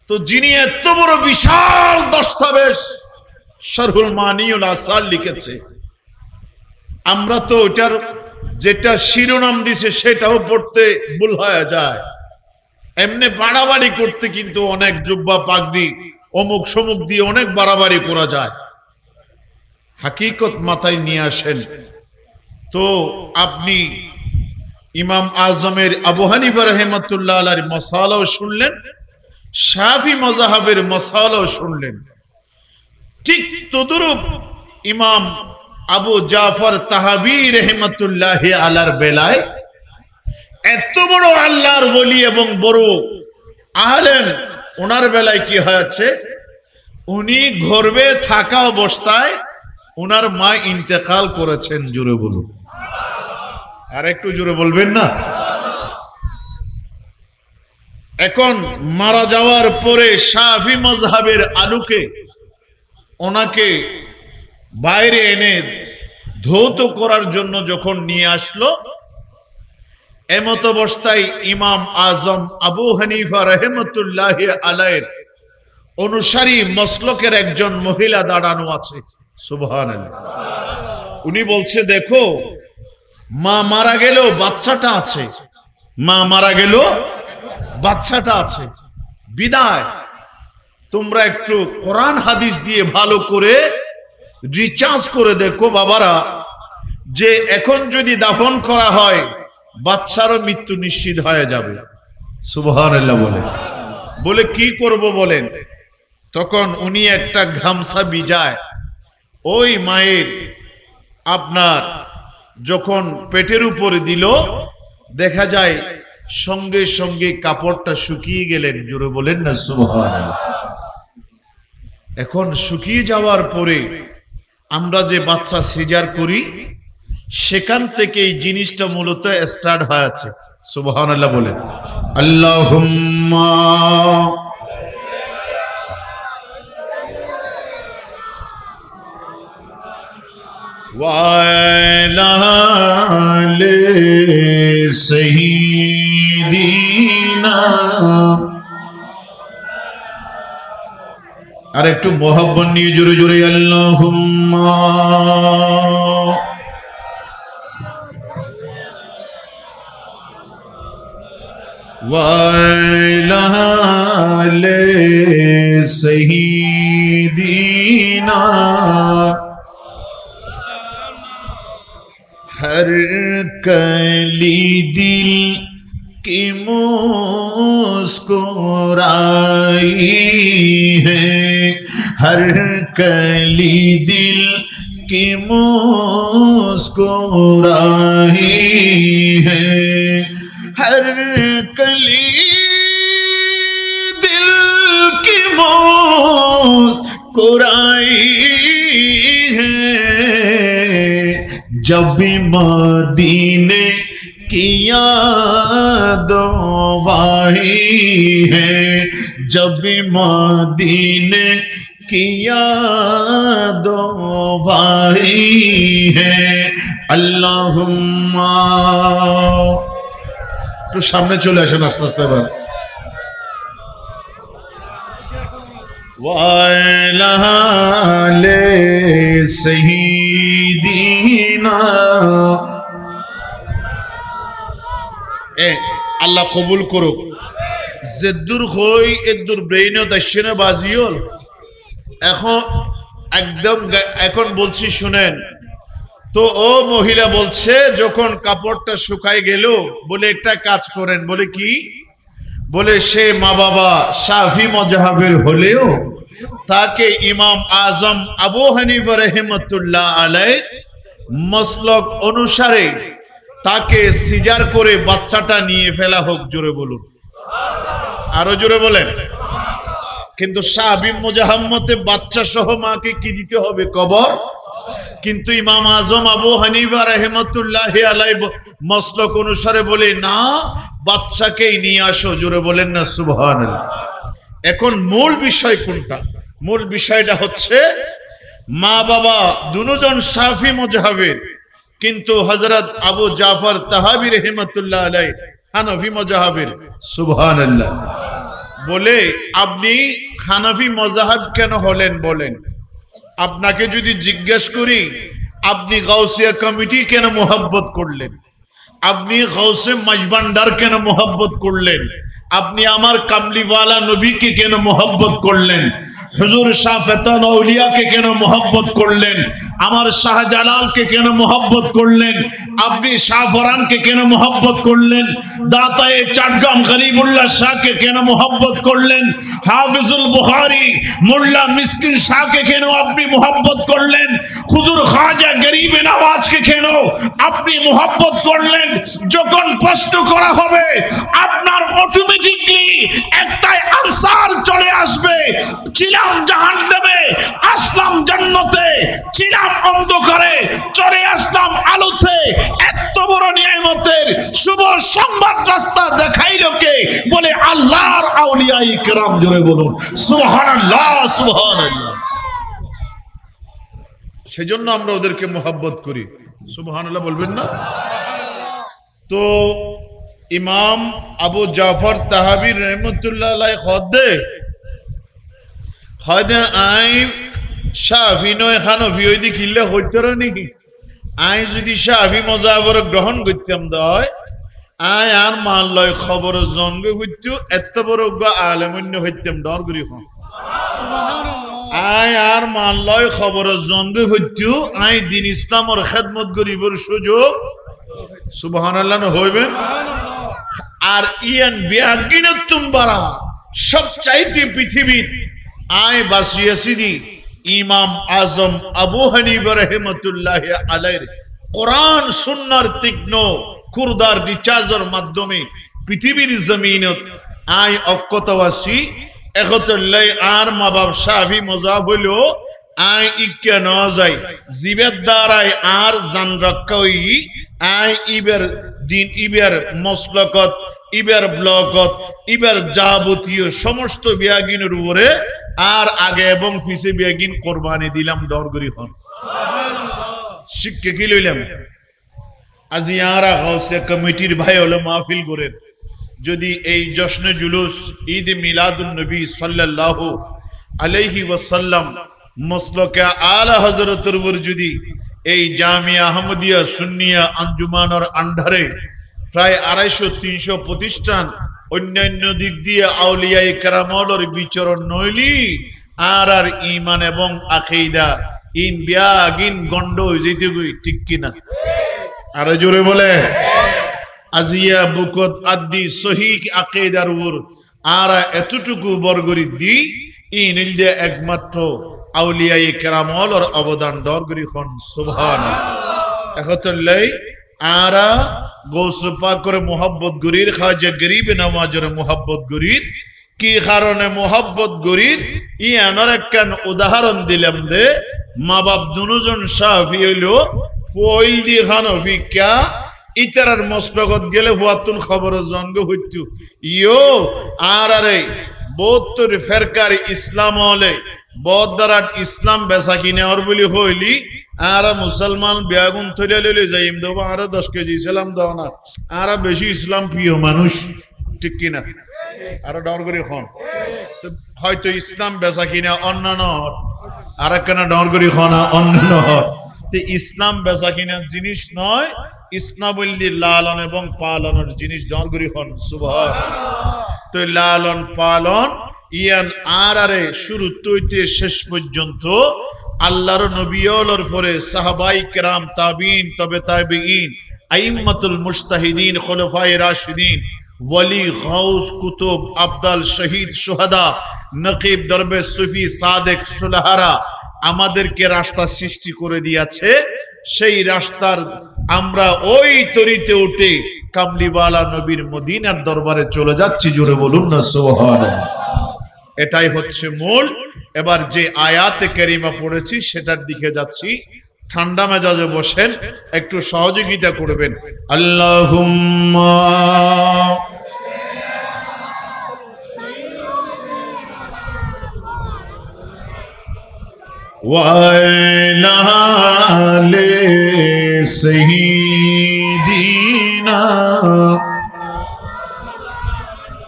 [SPEAKER 1] তো যিনি এত বড় বিশাল দস্তাবেজ শরহুল মানিউল আসার লিখেছে, আমরা তো ওটার যেটা শিরোনাম দিছে সেটাও পড়তে ভুল হয়ে যায়। এমনি বাড়াবাড়ি করতে কিন্তু অনেক জুব্বা পাগড়ি অমুক সমুক দিয়ে অনেক বাড়াবাড়ি করা যায়। হাকিকত মাথায় নিয়ে আসেন। তো আপনি ইমাম আজমের আবু হানিফা রাহিমাতুল্লাহ আলাইহির মাসালাও শুনলেন, শাফি মাযহাবের মাসালাও শুনলেন। ঠিক তদরূপ ইমাম আবু জাফর তাহাবী রাহিমাতুল্লাহি আলাইহির বেলায় এত বড় আল্লাহর ওলি এবং বড় আলেম, ওনার বেলায় কি হয়েছে, উনি গর্ভে থাকা অবস্থায় ওনার মা ইন্তেকাল করেছেন। জোরে বলুন। আর একটু জোরে বলবেন না? এখন মারা যাওয়ার পরে শাফি মাযহাবের আলোকে ওনাকে বাইরে এনে ধৌত করার জন্য যখন নিয়ে আসলো, এমত অবস্থায় ইমাম আজম আবু হানিফা রাহিমাতুল্লাহি আলাইহির অনুসারী মসলকের একজন মহিলা দাঁড়ানো আছে। সুবহানাল্লাহ। উনি বলছে দেখো, মা মারা গেল বাচ্চাটা আছে, মা মারা গেল বাচ্চাটা আছে, বিদায় তোমরা একটু কোরআন হাদিস দিয়ে ভালো করে রিচার্জ করে দেখো বাবারা, যে এখন যদি দাফন করা হয় বাচ্চারও মৃত্যু নিশ্চিত হয়ে যাবে। সুবহানাল্লাহ বলে বলে কি করব বলেন? তখন উনি একটা গামছা ভিজায় ওই মায়ের আপনার যখন পেটের উপরে দিল, দেখা যায় সঙ্গে সঙ্গে কাপড়টা শুকিয়ে গেলেন। জোরে বলেন না সুবহানাল্লাহ। এখন শুকিয়ে যাওয়ার পরে আমরা যে বাচ্চা সিজার করি, সেখান থেকে এই জিনিসটা মূলত স্টার্ট হয়েছে। সুবহানাল্লাহ বলেন। আল্লাহুম্মা ওয়ালা আলি সাইয়্যিদিনা। আর একটু মোহাব্বত নিয়ে জোরে জোরে আল্লাহুম্মা ওয়ালা আলি সাইয়্যিদিনা। हर कली दिल की मुस्कुराई है, हर कली दिल की मुस्कुराई है, हर कली दिल की मुस्कुराई है। जब भी मदीने की यादों आई है, जब भी मदीने की यादों आई है, अल्लाहुम्मा। तो सामने चले आसेन आस्ते आस्ते एबार। वाला ले सहीदीना। আল্লাহ কবুল করুক। যেদুর হই এদুর ব্রেইনও দাসিনে বাজিওল। এখন একদম এখন বলছি শুনেন তো। ও মহিলা বলছে যখন কাপড়টা শুকায় গেল, বলে একটা কাজ করেন। বলে কি? বলে সে মা বাবা শাফি মাযহাবের হলেও তাকে ইমাম আজম আবু হানিফা রাহিমাতুল্লাহ আলাইহি মাসলাক অনুসারে তাকে সিজার করে বাচ্চাটা নিয়ে ফেলা হোক। জোরে বলুন, আরো জোরে বলেন। কিন্তু শাফি মাযহাবমতে বাচ্চা সহ মাকে কি দিতে হবে? কবর। কিন্তু ইমাম আজম আবু হানিফা রাহিমাতুল্লাহ আলাইহি মাসলাক অনুসারে বলে না, বাচ্চাকেই নিয়ে আসো। জোরে বলেন না সুবহানাল্লাহ। এখন মূল বিষয় কোনটা? মূল বিষয়টা হচ্ছে মা বাবা দুজন শাফি মাযহাবের, কিন্তু হযরত আবু জাফর তাহাবী রাহিমাতুল্লাহ আলাইহি হানাফি মাযহাবের। সুবহানাল্লাহ। বলে আপনি হানাফি মাযহাব কেন হলেন বলেন? আপনাকে যদি জিজ্ঞেস করি আপনি গাউসিয়া কমিটি কেন মোহাব্বত করলেন, আপনি গাউসে মাজবান্ডার কেন মোহাব্বত করলেন, আপনি আমার কামলিওয়ালা নবীকে কেন মোহাব্বত করলেন, হুজুর শাহ ফেতান আউলিয়াকে কেন মোহাব্বত করলেন, আমার শাহজালালকে কেন মোহাব্বত করলেন, আপনি শাহ ফরানকে কেন মোহাব্বত করলেন, দাতায়ে চাটগাম গরিবুল্লাহ শাহকে কেন মোহাব্বত করলেন, হাফিজুল বুখারী মোল্লা মিসকিন শাহকে কেন আপনি মোহাব্বত করলেন, হুজুর খাজা গরিবে নওয়াজকে কেন আপনি মোহাব্বত করলেন? যখন প্রশ্ন করা হবে আপনার অটোমেটিকলি একটাই আনসার চলে আসবে, ছিলাম জাহান্নামে আসলাম জান্নাতে, ছিলাম অন্ধকারে চলে আসলাম আলোতে। এত বড় নিয়ামতের শুভ সংবাদ রাস্তা দেখাইল কে? বলে আল্লাহর আউলিয়ায়ে কেরাম। জোরে বলুন সুবহানাল্লাহ, সুবহানাল্লাহ। সেজন্য আমরা ওদেরকে মোহাব্বত করি। সুবহানাল্লাহ বলবেন না? তো ইমাম আবু জাফর তাহাবী রাহিমাতুল্লাহ আলাইহি খদ্দে আই শাফি নয় হানফি ওই দি কিল্লে হইতে নাকি আই যদি শাফি মজাবর গ্রহণ করতাম দয় আয় আর মান লয় খবর জন্ম হইতো এত বড় আলেমন্য হইতাম ডর করি আয় আর মান লয় খবর জন্ম হইতো আই দিন ইসলামর খেদমত গরিবর সুযোগ সুবহানাল্লাহ হইবে আর ইয়ান বিয়াগিনতুম বারা সব চাইতে পৃথিবীর আয় বাসিয়াছি দি ইমাম আজম আবু হানিফা রাহিমাতুল্লাহ আলাইহির কোরআন সুন্নাহর তীক্ষ্ণ কুরদার রিচার্জের মাধ্যমে পৃথিবীর জমিনত আয় অক্ষতবাসী একতল্লাই আর মা বাপ শাফি মজাব হইল আয় ইকে ন যাই জীবের দ্বারায় আর জান রক্ষাই আয় ইবের দিন ইবের মসলকত ইবের ব্লকত ইবের যাবতীয় সমস্ত বিয়াগিনের উপরে আর আগে এবং পিছে বিয়াগিন কোরবানি দিলাম ডরগরি হন শিক্ষা কি লইলাম আজ ইয়ারা হাউসে কমিটির ভাই হলো মাহফিল করেন যদি এই জশ্নে জুলুস ঈদ মিলাদুন নবী সাল্লাল্লাহু আলাইহি ওয়াসাল্লাম মসলকে আলা হযরতের উপর যদি এই জামিয়া আহমদিয়া সুন্নিয়া আঞ্জুমানের আন্ডারে প্রায় 250-300 প্রতিষ্ঠান অন্যান্য দিক দিয়ে আউলিয়ায়ে কেরামলের বিচরণ নইলি আর ঈমান এবং আকীদা ইন বিয়াগিন গন্ড হইতে গই ঠিক কি না আর জোরে বলে আজিয়া বুকত আদি সহিহ আকীদার উপর আর এতটুকু বরগরি দি ইনিল যে একমাত্র আউলিয়ায়ে কেরামলের অবদান দরগরি খন সুবহানাল্লাহ একতলাই আরা গৌস পাক করে মোহাব্বত গরির খাজা গরিব নওয়াজের মোহাব্বত গরির কি কারণে মোহাব্বত গরির ই আনার একখান উদাহরণ দিলাম দে মা বাপ দুজন শাফি হইলো ফইল দি হানফি কা ইতারার মস্তগত গেলে হুয়াতুন খবর জন্ম হইতু ইয়ো আর আরে 72 ফেরকার ইসলাম হলে বদরাট ইসলাম বেচা কিনে আর বলি হইলি আর মুসলমান বিয়াগুন থইলে লইলে যাইম দেব আর 10 কেজি ইসলাম দাও না আর বেশি ইসলাম প্রিয় মানুষ ঠিক কি না আর ডর করে খন হয়তো ইসলাম বেচা কিনে অন্যান্য আর কেন ডর করে খনা অন্যান্য তে ইসলাম বেচা কিনা জিনিস নয় ইসলাম বললি লালন এবং পালনের জিনিস ডর করে খন সুবহানাল্লাহ তো লালন পালন ইয়ান আরে শুরু হইতে শেষ পর্যন্ত আল্লাহর নবীর পরে সাহাবায়ে কেরাম তাবিঈন তবে তাবিঈন আইম্মাতুল মুজতাহিদিন খুলাফায়ে রাশিদিন ওয়ালি গাউস কুতুব আফদাল শহীদ শুহাদা নকিব দরবে সুফি সাদেক সুলহারা আমাদেরকে রাস্তা সৃষ্টি করে দিয়েছে সেই রাস্তার আমরা ওই তরিতে উঠে কামলিওয়ালা নবীর মদিনার দরবারে চলে যাচ্ছি জোরে বলুন না সুবহানাল্লাহ এটাই হচ্ছে মূল এবার যে আয়াতে কারিমা পড়েছি সেটার দিকে যাচ্ছি ঠান্ডা মেজাজে বসেন একটু সহযোগিতা করবেন আল্লাহুম্মা ওয়ালা আলি সাইয়্যিদিনা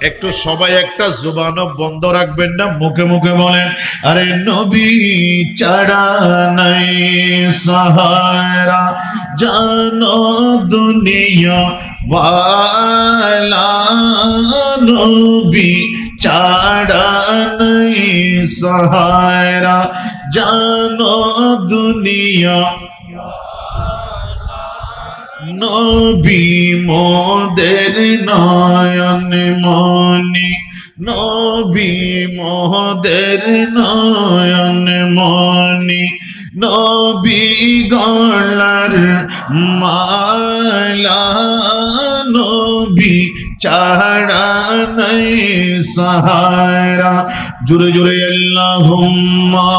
[SPEAKER 1] একটু সবাই একটা জবান বন্ধ রাখবেন না মুখে মুখে বলেন আরে নবী ছাড়া নাই সাহারা জানো দুনিয়া ওয়ালা নবী ছাড়া নাই সাহারা জানো দুনিয়া নবী মোদের নয়ন মনি নবী মোদের নয়ন মনি নবী গলার মালা নবী ছাড়া নাই সাহারা জোরে জোরে আল্লাহুম্মা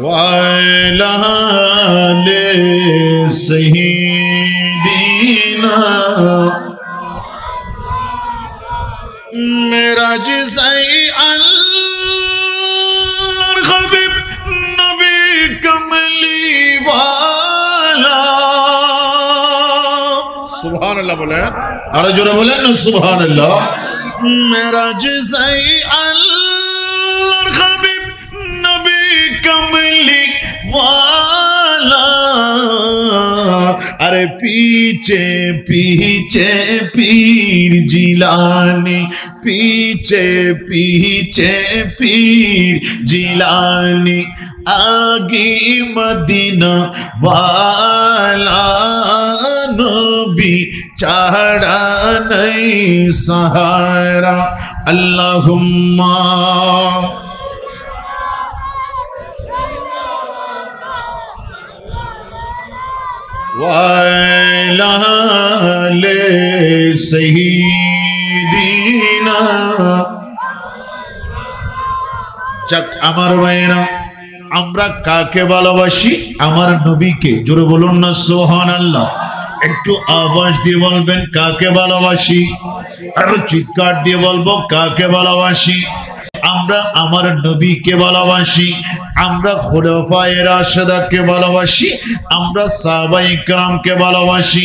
[SPEAKER 1] ওয়ালা আলি সাইয়্যিদিনা মেরাজ সাই আল্লাহর হাবিব নবী কমলি ওয়ালা সুবহানাল্লাহ বলেন, আরো জোরে বলেন না সুবহানাল্লাহ। মেরাজ যাই আল্লাহর হাবিব নবী কামলি ওয়ালা, अरे पीछे पीछे पीर जिलानी, पीछे पीछे पीर जिलानी, आगे मदीना वाला नबी चाड़ा नहीं सहारा। अल्लाहुम्मा वाले सहीदीना। যাক আমার ভাইরা, আমরা কাকে ভালোবাসি? আমার নবীকে। জোরে বলুন না সুবহানাল্লাহ। একটু আওয়াজ দিয়ে বলবেন কাকে ভালোবাসি, আরো চিৎকার দিয়ে বলবো কাকে ভালোবাসি। আমরা আমার নবীকে ভালোবাসি, আমরা খুলাফায়ে রাশিদাকে ভালোবাসি, আমরা সাহাবায়ে কেরামকে ভালোবাসি,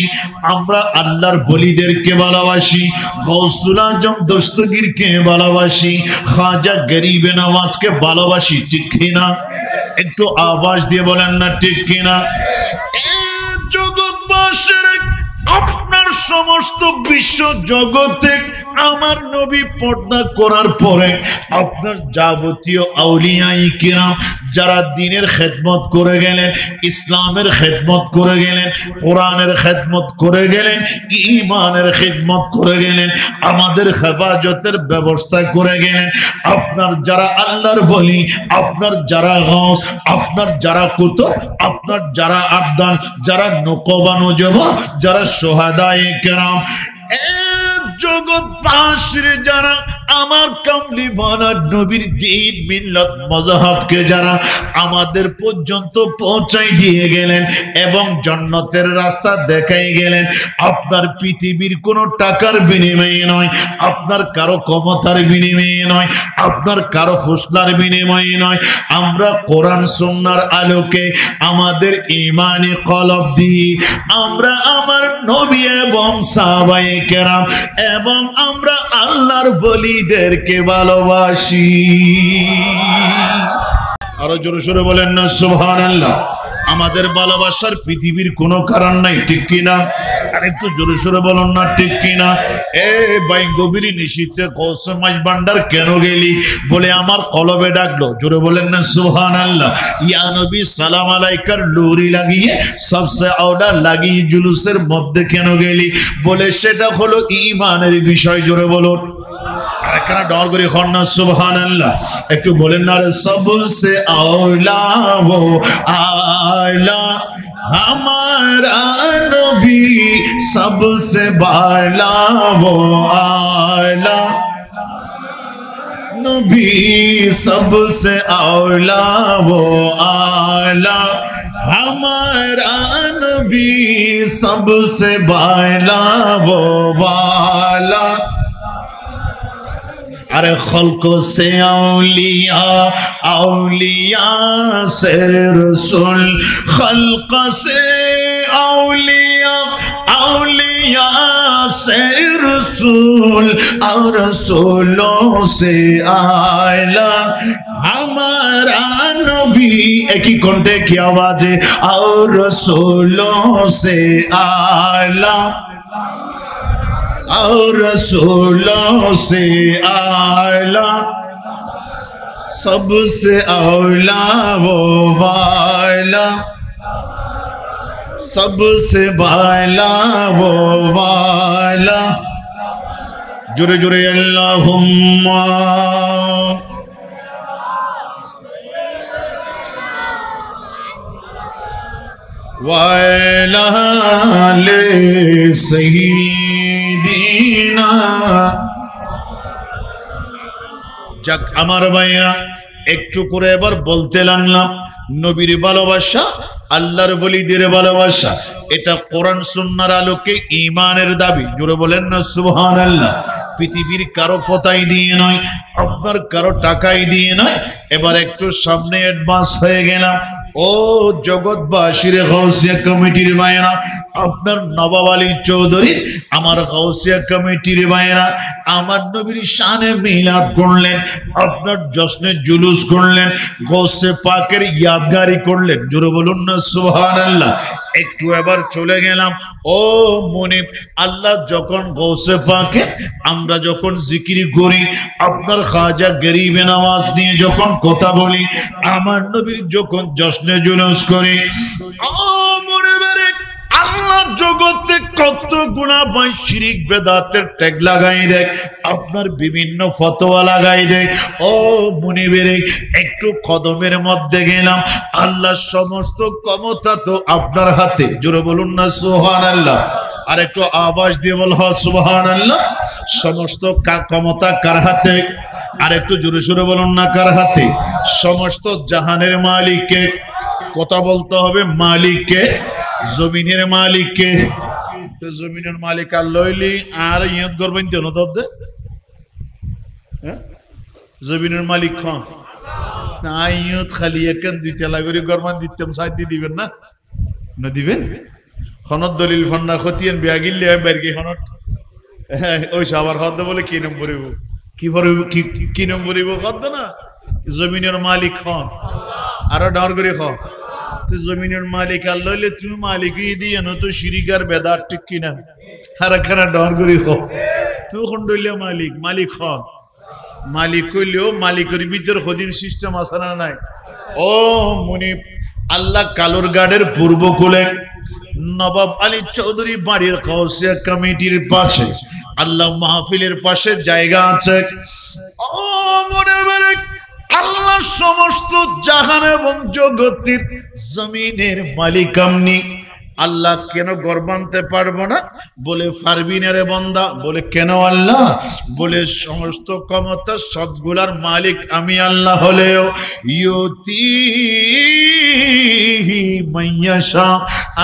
[SPEAKER 1] আমরা আল্লাহর ওলিদেরকে ভালোবাসি, গৌসুল আজম দস্তগীরকে ভালোবাসি, খাজা গরিবে নওয়াজকে ভালোবাসি, ঠিক কিনা? একটু আওয়াজ দিয়ে বলেন না ঠিক কিনা? জগৎবাসীর আপনার সমস্ত বিশ্ব জগতে আমার নবী পর্দা করার পরে আপনার যাবতীয় আউলিয়াই কিরাম যারা দ্বীনের খেদমত করে গেলেন, ইসলামের খেদমত করে গেলেন, কোরআনের খেদমত করে গেলেন, ঈমানের খেদমত করে গেলেন, আমাদের হেফাজতের ব্যবস্থা করে গেলেন, আপনার যারা আল্লাহর ওলি, আপনার যারা গাউস, আপনার যারা কুতুব, আপনার যারা আবদাল, যারা নুকবা নুজবা, যারা শুহাদায়ে কেরাম, জগৎবাসীর যারা আমার কামলিওয়ালা নবীর দ্বীন মিল্লাত মাযহাবকে যারা আমাদের পর্যন্ত পৌঁছাই দিয়ে গেলেন এবং জান্নাতের রাস্তা দেখাই গেলেন, আপনার পৃথিবীর কোনো টাকার বিনিময়ে নয়, আপনার কারো ক্ষমতার বিনিময়ে নয়, আপনার কারো ফুসলার বিনিময়ে নয়, আমরা কোরআন সুন্নাহর আলোকে আমাদের ঈমানি কলব দিয়ে আমরা আমার নবী এবং সাহাবায়ে কেরাম এবং আমরা আল্লাহর ওলিদেরকে ভালোবাসি। আরো জোরে সোরে বলেন না সুবহানাল্লাহ। আমাদের ভালোবাসার পৃথিবীর কোনো কারণ নাই, ঠিক কিনা? আর একটু জোরে সোরে বলুন না ঠিক কিনা? এ ভাই গভীর নিশীথে কৌশল মাছ ভান্ডার কেন গেলি বলে আমার কলবে ডাকলো, জোরে বলেন না সুবহানাল্লাহ। ইয়া নবী সালাম আলাইকার লুরি লাগিয়ে সবসে আওলা লাগিয়ে জুলুসের মধ্যে কেন গেলি বলে সেটা হলো ঈমানের বিষয়, জোরে বলুন। আরেকখানা ডর করে খন্না সুবহানাল্লাহ। একটু বলেন না রে সবসে আওলা ও आला हमारा नबी सबसे बाला वो आला नबी सबसे आला वो आला हमारा नबी सबसे बाला वो वाला। अरे खल्को से औलिया, औलिया से रसूल, खल्क से औलिया, औलिया से रसूल और रसूलों से आला हमारा नबी। एक ही कंठे की आवाज है और रसूलों से आला और रसूलों से आला सबसे औला वो वाला, सबसे वाला वो वाला। जुरे जुरे अल्लाहुम्मा वाला ले सही दीना। যাক আমার ভাইরা, একটু করে এবার বলতে লাগলাম নবীর ভালোবাসা, আল্লাহর ওলিদের ভালোবাসা, এটা কোরআন সুন্নাহর আলোকে ঈমানের দাবি, জোরে বলেন না সুবহানাল্লাহ। পৃথিবীর কারো পতাই দিয়ে নয়, আপনার কারো টাকাই দিয়ে নয়। এবার একটু সামনে অ্যাডভান্স হয়ে গেলাম, ও জগৎবাসীর গাউসিয়া কমিটির ভাইরা, আপনার নবাব আলী চৌধুরী আমার গাউসিয়া কমিটির ভাইরা আমার নবীর শানে মিলাদ করলেন, আপনার জশ্নে জুলুস করলেন, গাউসে পাকের ইয়াদগারি করলেন। জোরে বলুন না সুবহানাল্লাহ। একটু এবার চলে গেলাম ও মুনিব, আল্লাহ যখন গাউসে পাকে আমরা যখন জিকির করি, আপনার খাজা গরিবে নওয়াজ নিয়ে যখন কথা বলি, আমার নবীর যখন জশ্নে জুলুস করি, ও মুনিবের আল্লাহ জগতে কত গুনাহ পায়, শিরিক বেদাতের ট্যাগ লাগাই দেয়, আপনার বিভিন্ন ফতোয়া লাগাই দেয়। ও মুনিবের একটু কদমের মধ্যে গেলাম, আল্লাহর সমস্ত ক্ষমতা তো আপনার হাতে। জোরে বলুন না সুবহানাল্লাহ। আর একটু আওয়াজ দিয়ে বল সুবহানাল্লাহ। সমস্ত ক্ষমতা কার হাতে? আর একটু জোরে সোরে বলুন না কার হাতে? সমস্ত জাহানের মালিককে। কথা বলতে হবে মালিককে, জমিনের মালিককে। তো জমিনের মালিক আর লইলি আর ইয়ত করবেন তো না দে, জমিনের মালিক খান তাই ইয়ত খালি একখান দুইটা লাগরি গরমান দিতাম, সাইড দিয়ে দিবেন না? না দিবেন? খনত দলিল ফন্না খতিয়ান বিয়াগিল্লে বেরগে খনত ওই সবার হদ্দ বলে কি নাম পড়িব, কি পড়িব, কি নাম পড়িব হদ্দ না? জমিনের মালিক খান আরো ডর করে খ। তো জমিনের মালিক আর লইলে তুমি মালিকই দিয়ে না তো শিরিকার বেদার ঠিক কিনা? আর একখানা ডর করে খ। তুই খন্ডইলে মালিক, মালিক হন মালিক কইলেও মালিকের ভিতর খদির সিস্টেম আছে না নাই? ও মুনিব, আল্লাহ কালোর গাড়ের পূর্ব কোলে নবাব আলী চৌধুরী বাড়ির গাউসিয়া কমিটির পাশে আল্লাহ মাহফিলের পাশে জায়গা আছে। ও মুনিবের আল্লাহ সমস্ত জাহান এবং জগতের জমিনের মালিক আপনি। আল্লাহ কেন গর্বান্তে পারবো না? বলে পারবি না রে বান্দা। বলে কেন আল্লাহ? বলে সমস্ত ক্ষমতা সবগুলার মালিক আমি আল্লাহ হলেও ইউতি মাইয়াশা,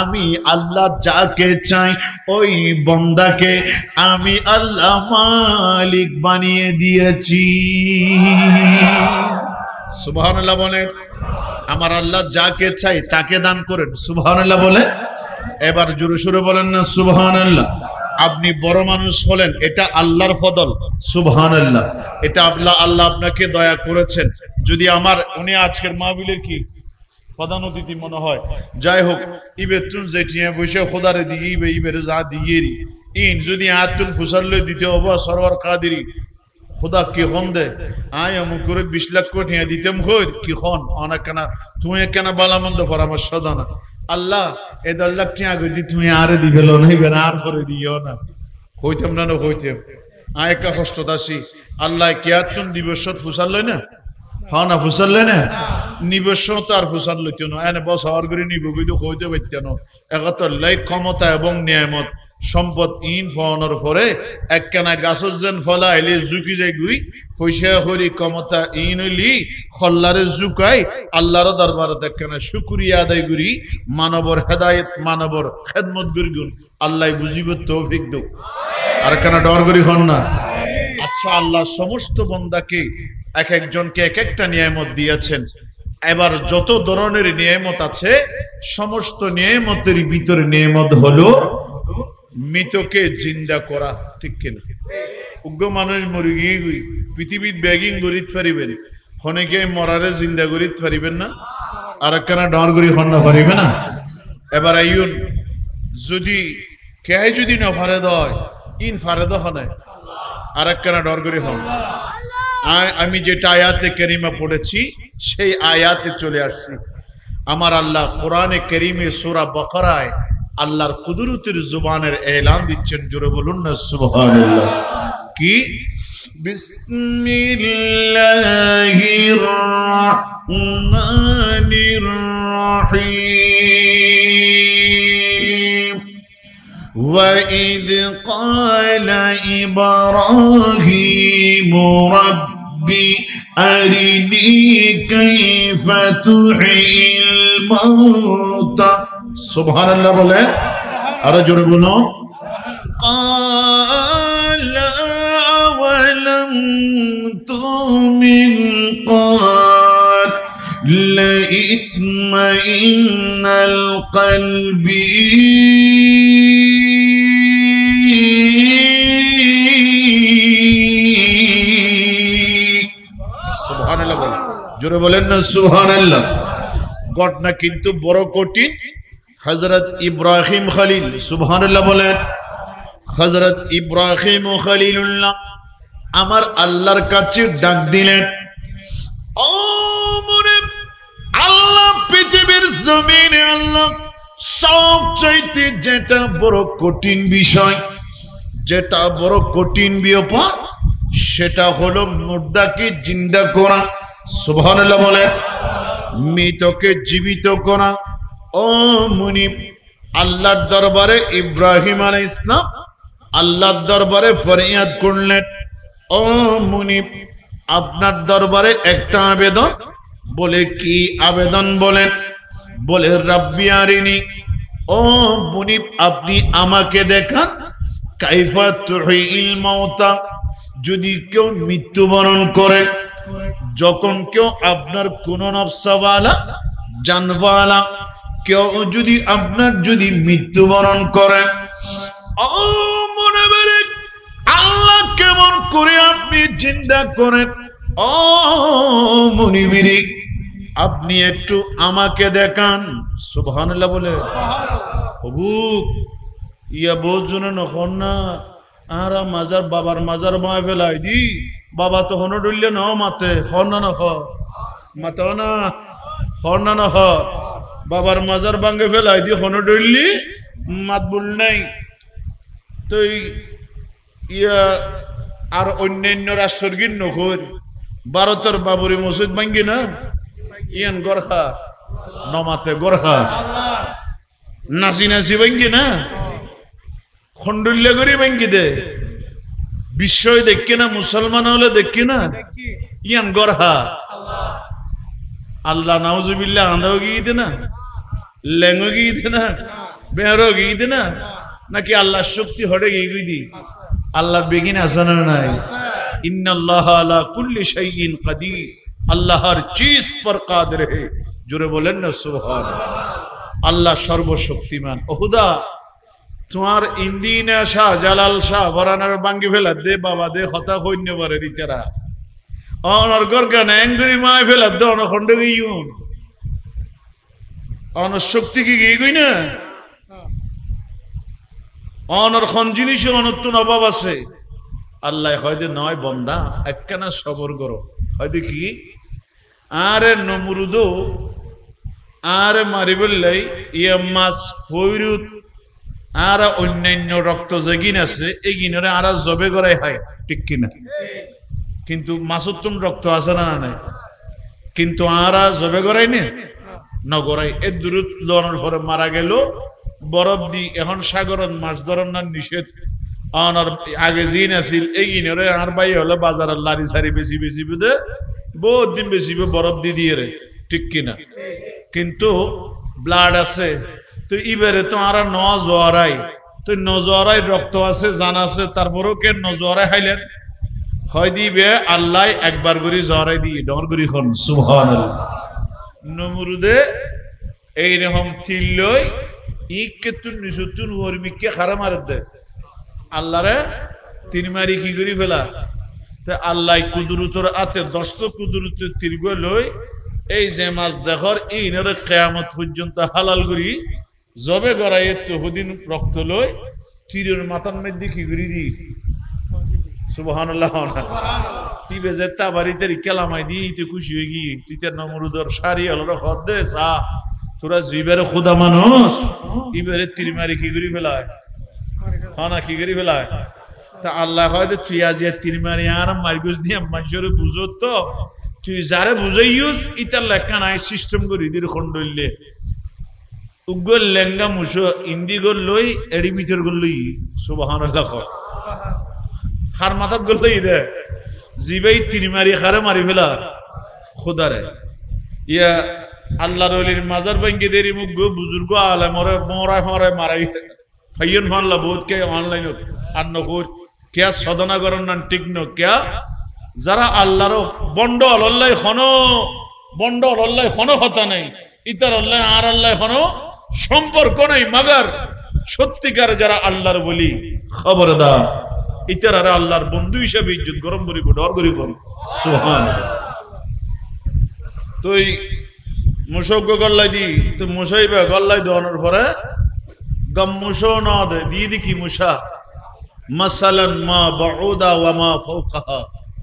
[SPEAKER 1] আমি আল্লাহ যাকে চাই ওই বান্দাকে আমি আল্লাহ মালিক বানিয়ে দিয়েছি। সুবহানাল্লাহ বলেন। আমার আল্লাহ যাকে চাই তাকে দান করেন। সুবহানাল্লাহ বলেন। এবার জোরে সোরে বলেন না সুবহানাল্লাহ। আপনি বড় মানুষ হলেন, এটা আল্লাহর ফদল। সুবহানাল্লাহ। এটা আল্লাহ আপনাকে দয়া করেছেন। যদি আমার উনি আজকের মাহফিলের কি প্রধান অতিথি মনে হয়, যাই হোক, ইবেতুন যেটিয়া বসে খোদারে দিয়ে ইবেরে যা দিয়েরি ইন যদি আতুন ফুসাল্লে দিতে হবো সরওয়ার কাদেরি খুদা কি হন দে আয় আমু করে 20 লাখ কোটি দিতেম কই কি হন অনেক কেন তুমি কেন বালামন্দ পরামর্শ দাও না? আল্লাহ এ 10 লাখ টাকা গদি তুমি আরে দিবেল নাই বেনা আর করে দিও না, কইতাম না না কইতাম আয় কা কষ্ট দাসি আল্লাহ কিয়াতুন দিবসত ফুসাল লই না হ্যাঁ না ফুসাল লই না নিবস তো আর ফুসাল লইতো না এনে বস হওয়ার করে নিব কিন্তু কইতে পারত না। একাত্তর লাই ক্ষমতা এবং নিয়ামত সম্পদ ইন ফোনের পরে একখানা গাছর যেন ফলা এলে জুকি যায় গুই পয়সা হরি ক্ষমতা ইন হইলি খল্লারে জুকাই আল্লাহর দরবারে একখানা শুকরিয়া আদায় করি মানবর হেদায়েত মানবর খেদমত গুণ আল্লাহ বুঝিব তৌফিক দাও। আর কেন ডর করি হন না? আচ্ছা, আল্লাহ সমস্ত বান্দাকে এক একজনকে এক একটা নিয়ামত দিয়েছেন। এবার যত ধরনের নিয়ামত আছে সমস্ত নিয়ামতের ভিতরে নিয়ামত হলো মৃতকে জিন্দা করা, ঠিক কিনা? উগ্র মানুষ মরে গিয়ে পৃথিবীর ব্যাগিং গরিত পারিবেন, অনেকে মরারে জিন্দা গরিত পারিবেন না, আর একখানা ডর গরি হন্না পারিবে না। এবার আইন যদি কে যদি না ফারে দয় ইন ফারে দনে আর একখানা ডর গরি হন। আমি যেটা আয়াতে কারিমা পড়েছি সেই আয়াতে চলে আসছি। আমার আল্লাহ কোরআনে কারিমে সূরা বাকারায় আল্লাহর কুদরতের জুবানের এলান দিচ্ছেন, জোরে বলুন না সুবহানাল্লাহ। কি? বিসমিল্লাহির রাহমানির রাহিম ওয়া ইয ক্বালা ইব্রাহিমু রাব্বি আরিনি কাইফা তুহিল মাউতা। সুবহানাল্লাহ বলেন, আরো জোরে বলুন। ক্বালা ওয়ালাম তুমিন ক্বালা ইতমাইন্না মুতমাইন্নাল কলবি সুবহানাল্লাহ বলেন, জোরে বলেন না সুবহানাল্লাহ। ঘটনা কিন্তু বড় কঠিন। হযরত ইব্রাহিম খলিল, সুবহানাল্লাহ বলেন, হযরত ইব্রাহিম খলিলুল্লাহ আমার আল্লাহর কাছে ডাক দিলেন, ও মনে আল্লাহ পৃথিবীর জমিনে আল্লাহ সবচাইতে যেটা বড় কঠিন বিষয়, যেটা বড় কঠিন ব্যাপার, সেটা হলো মুর্দাকে জিন্দা করা। সুবহানাল্লাহ বলেন, মৃতকে জীবিত করা। ও মুনিব, আল্লাহর দরবারে ইব্রাহিম আলাইহিস সালাম আল্লাহর দরবারে ফরিয়াদ করলেন, ও মুনিব আপনার দরবারে একটা আবেদন। বলে কি আবেদন বলেন? বলে রাব্বি আরিনি, ও মুনিব আপনি আমাকে দেখান, কাইফা তুহিল মাউতা, যদি কেউ মৃত্যুবরণ করে, যখন কেউ আপনার কোন নফসওয়ালা জানওয়ালা কেউ যদি আপনার যদি মৃত্যুবরণ করে, ও মনে বেড়ে আল্লাহ কেমন করে আপনি জিন্দা করেন, ও মুনিবিরি আপনি একটু আমাকে দেখান। সুবহানাল্লাহ বলে হুবুক ইয়া বোঝুন নখন না আর মাজার বাবার মাজার মায় ফেলাই দি, বাবা তো হন ডুললে ন মাতে হন না নখ মাতে না হন না নখ, বাবার মাজার ভাঙ্গে ফেলাই দি হন ডুললি মাত বল নাই। তো ইয়া আর অন্যান্য রাষ্ট্রগীর নখর ভারতের বাবরি মসজিদ ভাঙ্গি না, ইয়ান গরখা নমাতে গরখা নাচি নাচি ভাঙ্গি না, খন্ডুল্য করে ভাঙ্গি দে, বিস্ময় দেখি না, মুসলমান হলে দেখি না, ইয়ান গরহা আল্লাহ নাউজুবিল্লাহ আন্দাও গিয়ে দে না, লেঙ্গো গিয়ে দে না, বেহরো গিয়ে দে না, নাকি আল্লাহর শক্তি হটে গিয়ে দি? আল্লাহর বেগিন আসানো নাই। ইন্নাল্লাহ আলা কুল্লি শাইইন কাদির, আল্লাহ হর চিজ पर কাদির है। জোরে বলেন না সুবহানাল্লাহ। আল্লাহ সর্বশক্তিমান। ওহুদা তোমার ইন্দিনা শাহ জালাল শাহ বরানার বাঙ্গি ফেলা দে বাবা দে হতা কইন্য বরে রিতেরা অনর গরগান এঙ্গরি মায় ফেলা দে অন খন্ড গইউন অন শক্তি কি গই না অনর খন জিনিস অনতুন অভাব আছে। আল্লাহ হয়তো নয় বন্দা একখানা সবর করো, হয়তো কি আরে নমরুদ আরে মারি বললাই ইয়া মাছ ফৈরুত আর অন্যান্য রক্ত যে গিন আছে এই গিনরে আর জবে গড়াই হয়, ঠিক কিনা? কিন্তু মাসুত্তম রক্ত আছে না নাই, কিন্তু আর জবে গড়াই নে নগড়াই এ দূরত লওয়ার পরে মারা গেল বরফ দি। এখন সাগরত মাছ ধরার না নিষেধ, আর আগে জিন আছিল এই গিনরে আর বাই হলো বাজারের লারি সারি বেশি বেশি বুঝে বহুত দিন বেশি বরফ দি দিয়ে রে, ঠিক কিনা? কিন্তু ব্লাড আছে তো ইবারে তো আর নজরাই তো নজরাই রক্ত আছে জান আছে, তারপরেও কে নজরাই খাইলেন হয় দিবে আল্লাহ একবার করে জরাই দিয়ে ডর করি খন সুবহানাল্লাহ। নমরুদে এই রকম তিলই ইকে তুন নিসুতুন ওরমিকে খারা মার দে আল্লাহরে তিন মারি কি করি ফেলা। তে আল্লাহ কুদরতর আতে দস্ত কুদরত তিরগ লই এই যে মাছ দেখর এই নরে কিয়ামত পর্যন্ত হালাল করি জবে গড়াই তহদিন রক্ত লই তীরের মাথার মধ্যে কি করি দি সুবহানাল্লাহ। তুই বেজে তা বাড়িতে কেলামাই দি তুই খুশি হয়ে গিয়ে তুই তার নমরুদর সারি হল হদ দে সা তোরা জুইবারে খুদা মানুষ ইবারে তীর মারি কি করি ফেলায় হনা কি করি ফেলায়। তা আল্লাহ হয়তো তুই আজ তীর মারি আর মারগুজ দিয়ে মানুষের বুঝো তো তুই যারে বুঝাইস ইতার লেখা নাই সিস্টেম করি দির খন্ডলে উগ্র লেঙ্গা মুসো ইন্দি গল লই এডি মিটার গল লই সুবহানাল্লাহ হার মাথাত গল লই দে জিবাই তীর মারি খারে মারি ফেলা খোদারে ইয়া আল্লাহর ওলির মাজার ভাঙ্গি দেরি মুগ্গ বুজুর্গ আলেমরে মরা মরে মারাই ফাইয়ন ফানলা বহুত কে অনলাইন আর নকুর কিয়া সদনা করন না ঠিক ন কিয়া যারা আল্লাহর বন্ড আল্লাহ খন বন্ড আল্লাহ খন হতা নাই ইতার আল্লাহ আর আল্লাহ এখনো সম্পর্ক নাই। মাগার সত্যিকার যারা আল্লাহর বলি খবরদার ইতার আর আল্লাহর বন্ধু হিসেবে ইজ্জত গরম করিব, ডর করিব। সুবহানাল্লাহ। তুই মুসজ্ঞ গল্লাই দি তুই মুসাইবে গল্লাই দেওয়ানোর পরে গম মুসো না দে দিয়ে দেখি মুসা মাসালান মা বাউদা ওয়া মা ফাওকাহা।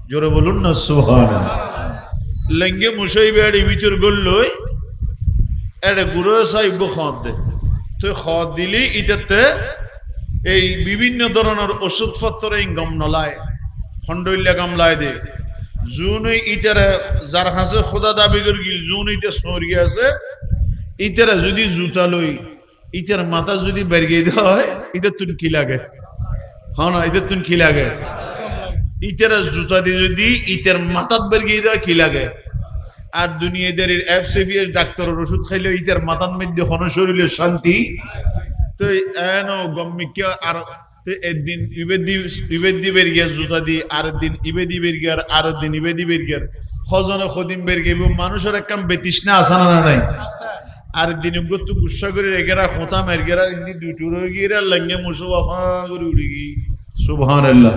[SPEAKER 1] জোরে বলুন না সুবহানাল্লাহ। লেঙ্গে মুসাইবে এর ভিতর গল্লই এটা গুঁড়ো সাইব খাওয়াত দে। তুই খাওয়াত দিলি ইটাতে এই বিভিন্ন ধরনের ওষুধপত্র এই গম নলায় খন্ডইল্লা গামলায় দে। জুন ইটারে যার হাসে খোদা দাবি করে গিল জুন ইতে সরিয়ে আছে ইতারা যদি জুতা লই ইটার মাথা যদি বেরিয়ে দেওয়া হয় ইটার তুন কি লাগে? হ্যাঁ না, ইটার তুন কি লাগে? ইটারা জুতা দিয়ে যদি ইটার মাথাত বেরিয়ে দেওয়া কি লাগে? আর দুনিয়াদের এফসিপিএস ডাক্তারের ওষুধ খাইলে ইটার মাথার মধ্যে হন শরীরের শান্তি। তো এন গম্মিকে আর একদিন ইবেদি বেরিয়ে জুতা দি, আরেক দিন ইবেদি বেরিয়ে, আরেক দিন ইবেদি বেরিয়ে, হজনে খদিম বেরিয়ে। মানুষের এক কাম বেতৃষ্ণা আসানা না নাই? আর দিন তো গুসা করে রেখেরা খোঁতা মের গেরা দুটো রয়ে গিয়ে লঙ্গে মুসো করে উড়ে গি। সুবহানাল্লাহ।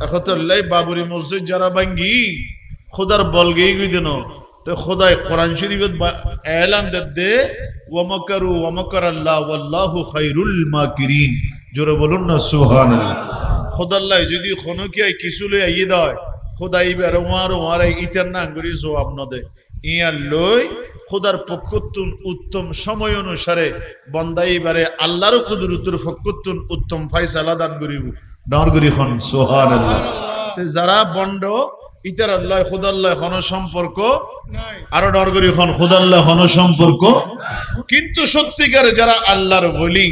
[SPEAKER 1] এখন তো বাবরি মসজিদ যারা ভাঙ্গি খোদার বল গেই গই দেন তো খোদায় কোরআন শরীফত এলান দে ওয়ামাকারু ওয়ামাকারাল্লাহ ওয়াল্লাহু খায়রুল মাকিরিন। জোরে বলুন না সুবহানাল্লাহ। খোদাল্লাহ যদি কোনো কি কিছু লই আইয়ে দেয় খোদাই বার ওয়ার ইতার না করি জবাব ন দে ইয়ার লই খোদার পক্ষতুন উত্তম সময় অনুসারে বন্দাইবারে আল্লাহর কুদরতের পক্ষতুন উত্তম ফয়সালা দান করিব। ডার করি খন সুবহানাল্লাহ। যারা বন্ড ইতার আল্লাহ খোদাল্লাহ হন সম্পর্ক আরো ডর করি খন খোদাল্লাহ হন সম্পর্ক। কিন্তু সত্যিকারে যারা আল্লাহর বলি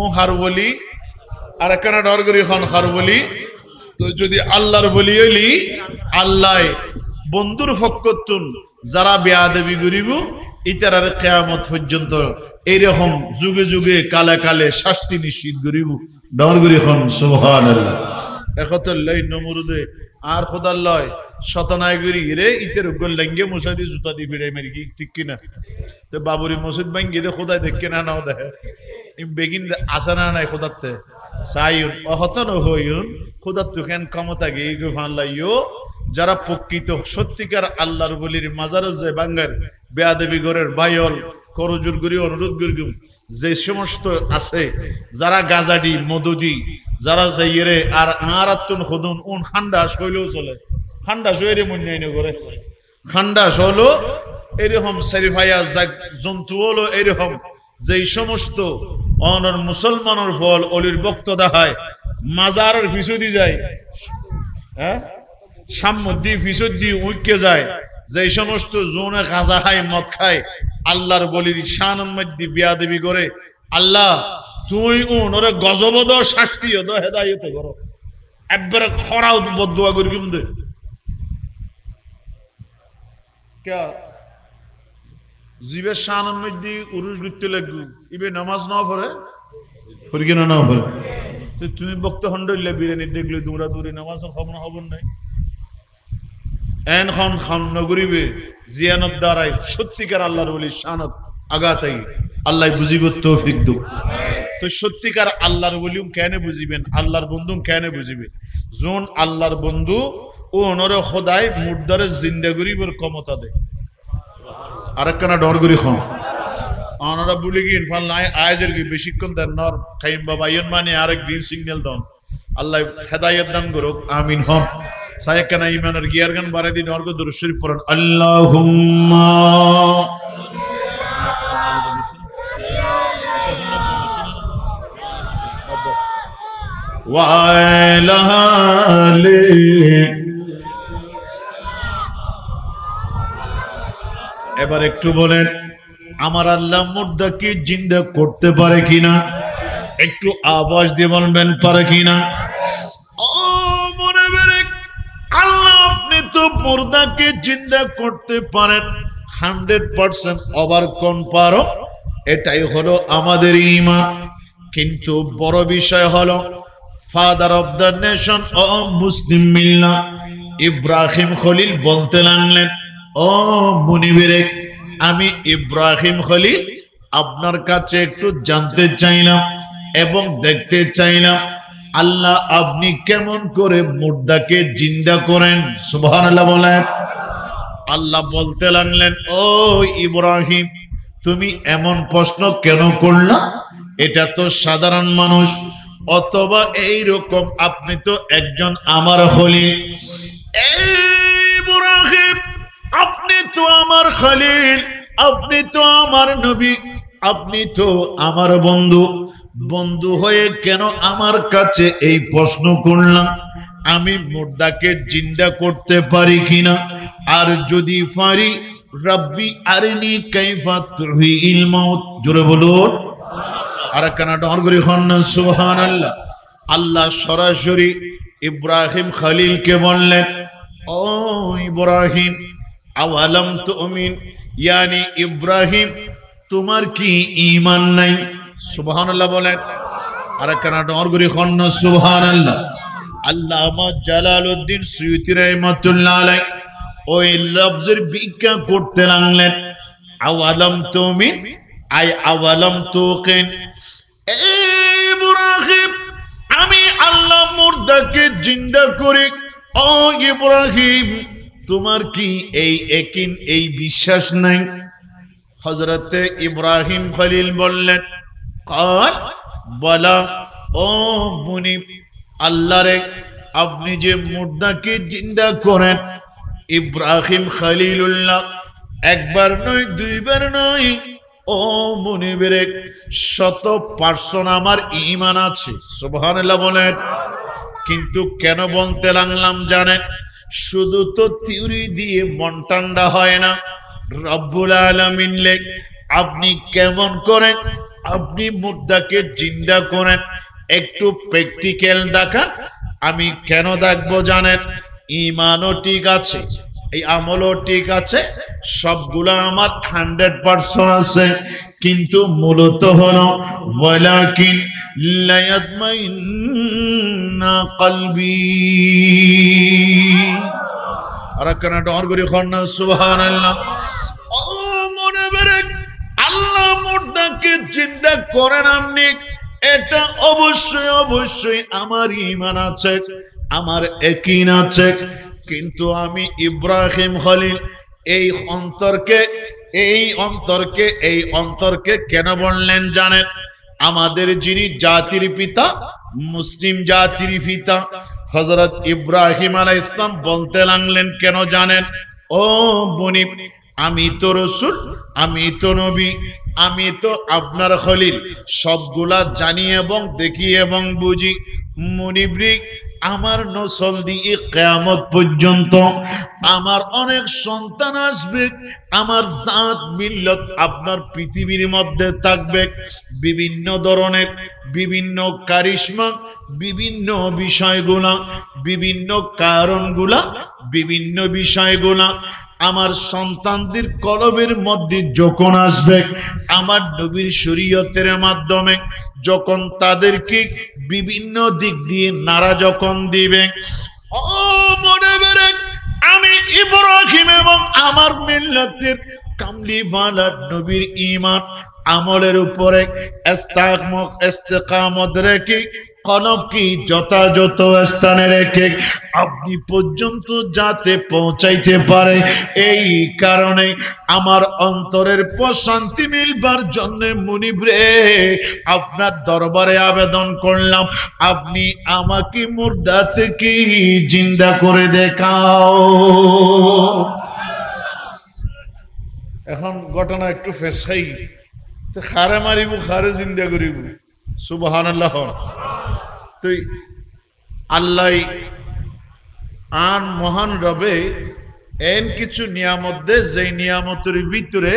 [SPEAKER 1] ও হার বলি আর একখানা ডর করি খন হার বলি। তো যদি আল্লাহর বলি হইলি আল্লাহ বন্ধুর ফক্কতুন যারা বেয়াদবি করিব ইতার কিয়ামত পর্যন্ত এইরকম যুগে যুগে কালে কালে শাস্তি নিশ্চিত করিব। ডর করি খন সুবহানাল্লাহ। একতল্লাই নমরুদে আর খোদাল্লাহ শতনায় গরি রে ইতের উগল লেঙ্গে মুসাদি জুতা দি ভিড়ে মেরি কি ঠিক কিনা? তো বাবরি মসজিদ ভাঙ্গি দে খোদায় দেখে না নাও দেখে বেগিন আসানা নাই খোদাতে সাইউন অহতন হইউন খোদাত তুকেন ক্ষমতা গিয়ে ফানলাইও। যারা প্রকৃত সত্যিকার আল্লাহর বলির মাজারে যায় বাঙ্গার বেয়াদবি গরের বায়ল করজুর করি অনুরোধ করি যে সমস্ত আছে যারা গাজাডি মদুদি যারা যাইরে আর আরাতুন খুদুন উন ঠান্ডা শৈলেও চলে ঠান্ডা শৈরে মন্যাইন করে ঠান্ডা হলো এরকম সারিফায়া জন্তু হলো এরকম যেই সমস্ত অনর মুসলমানের ফল অলির বক্ত দেখায় মাজারের ফিসুদি যায়, হ্যাঁ সাম্মদি ফিসুদি উইকে যায়। যেই সমস্ত জোনে গাঁজা খায় মদ খায় আল্লাহর বলির শানের মধ্যে বিয়াদবি করে আল্লাহ তুই ওরে গজবদ শাস্তি হতো হেদায়ত করো একবারে খরাও বদুয়া করি কিন্তু জীবের শানের মধ্যে উরুস ঘুরতে লাগবো ইবে নামাজ না পড়ে ফরিকে না পড়ে তুমি বক্ত হন্ডলে বিরিয়ানি দেখলে দৌড়া দৌড়ি নামাজ খবর না খবর নাই এন খন খাম নগরিবে জিয়ানত দ্বারাই সত্যিকার আল্লাহর বলি শানত আগাতাই আল্লাহ বুঝিব তৌফিক দু। তো সত্যিকার আল্লাহর বলিউম কেন বুঝিবেন আল্লাহর বন্ধু কেন বুঝিবে? জোন আল্লাহর বন্ধু ও অনরে খোদায় মুর্দারে জিন্দা করিবার ক্ষমতা দেয়। আরেকখানা ডর করি খন অনরা বলি কি ইনফাল নাই আয়াজের কি বেশিক্ষণ দেন নর খাইম বাবা ইয়ন মানে আরেক গ্রিন সিগন্যাল দাও আল্লাহ হেদায়েত দান করুক আমিন হন। সায়াকানা ইমানের গিয়ার গান বাড়াই দিন অর্ঘ দুরূদ শরীফ পড়েন আল্লাহুম্মা ওয়া আলা আলি। এবার একটু বলেন আমার আল্লাহ মুর্দাকে জিন্দা করতে পারে কিনা? একটু আওয়াজ দিয়ে বলবেন পারে কিনা? ও মনে বেরে আল্লাহ আপনি তো মুর্দাকে জিন্দা করতে পারেন 100% ওভারকম পারো, এটাই হলো আমাদের ঈমান। কিন্তু বড় বিষয় হলো ফাদার অফ দ্য নেশন ও মুসলিম মিল্লাহ ইব্রাহিম খলিল বলতে লাগলেন ও মুনিবেরে আমি ইব্রাহিম খলিল আপনার কাছে একটু জানতে চাইলাম এবং দেখতে চাইলাম আল্লাহ আপনি কেমন করে মুর্দাকে জিন্দা করেন। সুবহানাল্লাহ বলেন। আল্লাহ বলতে লাগলেন, ও ইব্রাহিম, তুমি এমন প্রশ্ন কেন করলা? এটা তো সাধারণ মানুষ, অথবা এইরকম আপনি তো একজন আমার খলিল। ইব্রাহিম, আপনি তো আমার খলিল, আপনি তো আমার নবী, আপনি তো আমার বন্ধু। বন্ধু হয়ে কেন আমার কাছে এই প্রশ্ন করলাম আমি মুর্দাকে জিন্দা করতে পারি কিনা? আর যদি পারি, রব্বি আরিনি কাইফা তুহিল মাউত, জোরে বলুন। আর কানা ডর করে হন্না সুবহানাল্লাহ। আল্লাহ সরাসরি ইব্রাহিম খলিলকে বললেন, ও ইব্রাহিম, আওয়ালাম তুমিন, ইয়ানি ইব্রাহিম, তোমার কি ঈমান নাই? সুবহানাল্লাহ বলেন। আর কানা ডর করে হন্না সুবহানাল্লাহ। আল্লামা জালালউদ্দিন সুয়ুতী রাহমাতুল্লাহ আলাইহি ওই লফজের ব্যাখ্যা করতে লাগলেন, আওয়ালাম তুমিন আই আওয়ালাম তুকিন। ইব্রাহিম, আমি আল্লাহ মুর্দাকে জিন্দা করি। ও ইব্রাহিম, তোমার কি এই ইয়াকিন, এই বিশ্বাস নাই? হযরতে ইব্রাহিম খলিল বললেন, কাল বলা, ও মুনিব, আল্লাহ রে, আপনি যে মুর্দাকে জিন্দা করেন, ইব্রাহিম খলিলুল্লাহ একবার নয়, দুইবার নয়, ও মুনিবের 100% আমার ঈমান আছে। সুবহানাল্লাহ বলেন। কিন্তু কেন বলতে লাগলাম জানেন? শুধু তো থিওরি দিয়ে মন ঠান্ডা হয় না। রব্বুল আলামিন লেখ, আপনি কেমন করেন আপনি মুর্দাকে জিন্দা করেন, একটু প্র্যাকটিক্যাল দেখান। আমি কেন দেখবো জানেন? ঈমানও ঠিক আছে, এই আমলও ঠিক আছে, সবগুলা আমার 100% আছে, কিন্তু মূলত হলো ওয়ালাকিন লা ইয়াতমাইন্না কলবি। আর কেন ডর করে খন্না সুবহানাল্লাহ। ও মনে বেরে, আল্লাহ মুর্দাকে জিন্দা করেন আপনি, এটা অবশ্যই অবশ্যই আমার ঈমান আছে, আমার ইয়াকিন আছে। কিন্তু আমি ইব্রাহিম খলিল এই অন্তরকে কেন বললেন জানেন? আমাদের যিনি জাতির পিতা, মুসলিম জাতির পিতা হযরত ইব্রাহিম আলাইহিস সালাম বলতে লাগলেন কেন জানেন? ও মুনিব, আমি তো রাসূল, আমি তো নবী, আমি তো আপনার খলিল, সবগুলা জানি এবং দেখি এবং বুঝি। মুনিবরি, আমার নসল দিয়ে কিয়ামত পর্যন্ত আমার অনেক সন্তান আসবে, আমার জাত মিল্লত আপনার পৃথিবীর মধ্যে থাকবে। বিভিন্ন ধরনের, বিভিন্ন কারিশমা, বিভিন্ন বিষয়গুলা, বিভিন্ন কারণগুলা, বিভিন্ন বিষয়গুলা আমার সন্তানদের কলবের মধ্যে যখন আসবে, আমার নবীর শরীয়তের মাধ্যমে যখন তাদেরকে বিভিন্ন দিক দিয়ে নাড়া যখন দিবে, ও মনে বেরে, আমি ইব্রাহিম এবং আমার মিল্লাতের কামলিওয়ালা নবীর ঈমান আমলের উপরে ইস্তেকামত রেখে, কলবকে যথাযথ স্থানে রেখে আপনি পর্যন্ত যাতে পৌঁছাইতে পারে, এই কারণে আমার অন্তরের প্রশান্তি মিলবার জন্য মুনিব রে, আপনার দরবারে আবেদন করলাম, আপনি আমাকে মুর্দা থেকে জিন্দা করে দেখাও। এখন ঘটনা একটু ফেসাই, তো খারে মারিব, খারে জিন্দা করিব। সুবহানাল্লাহ। তো আল্লাহ আন মহান রবে এন কিছু নিয়ামত দে, যে নিয়ামতের ভিতরে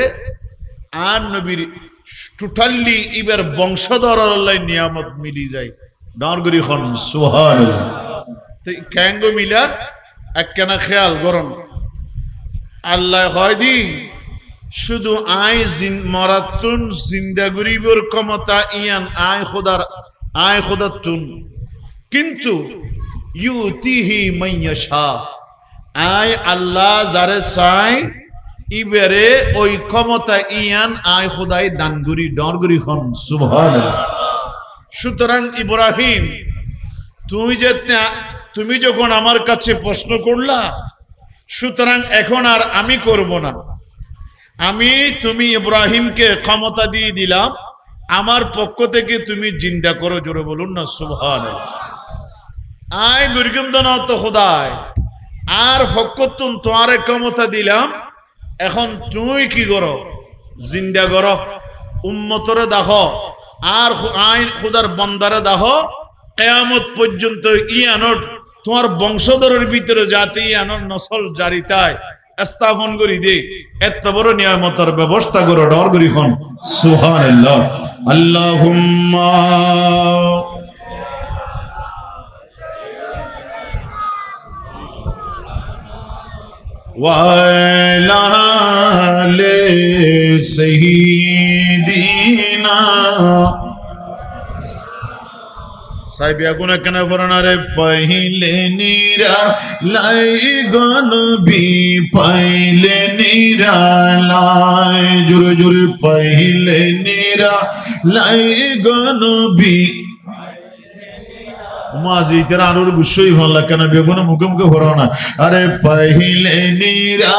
[SPEAKER 1] আর নবীর টোটালি এবার বংশধর আল্লাহ নিয়ামত মিলি যায়। ডাঁরগরি খন সুবহানাল্লাহ। তো ক্যাঙ্গ মিলার একখানা খেয়াল করুন, আল্লাহ হয় দি শুধু আয় মরাতুন জিন্দা গরিবর ক্ষমতা ইয়ান আয় খোদাতুন, কিন্তু ইউতিহি মান ইয়াশা, আয় আল্লাহ যারে চাই ইবেরে ওই ক্ষমতা ইয়ান আয় খোদাই দানগুরি ডরগুরি খন সুবহানাল্লাহ। সুতরাং ইব্রাহিম তুমি যখন আমার কাছে প্রশ্ন করলা, সুতরাং এখন আর আমি করব না। তুমি ইব্রাহিমকে ক্ষমতা দিয়ে দিলাম, আমার পক্ষ থেকে তুমি জিন্দা করো। জোরে বলুন না সুবহানাল্লাহ। আয় দুর্গম দানা তো খোদায় আর ফকতুন তোমারে ক্ষমতা দিলাম, এখন তুই কি করো? জিন্দা করো, উম্মতরে দেখো আর আইন খুদার বন্দারে দেখো কিয়ামত পর্যন্ত ইয়ানোর তোমার বংশধরের ভিতরে যাতে ইয়ানোর নসল জারিতায় স্থাপন করি দে। এত বড় নিয়ামতের ব্যবস্থা করো। ডর করি খন সুবহানাল্লাহ। আল্লাহুম্মা وعلى آل سيدنا साहिब गुना कना फरना रे पहिले नीरा लाई गन भी पहिले नीरा लाई जुरे जुरे पहिले नीरा लाई गन भी माजी तेरा अनुर गुस्सोई होला कना बेगुना मुखे मुखे भरना। अरे पहिले नीरा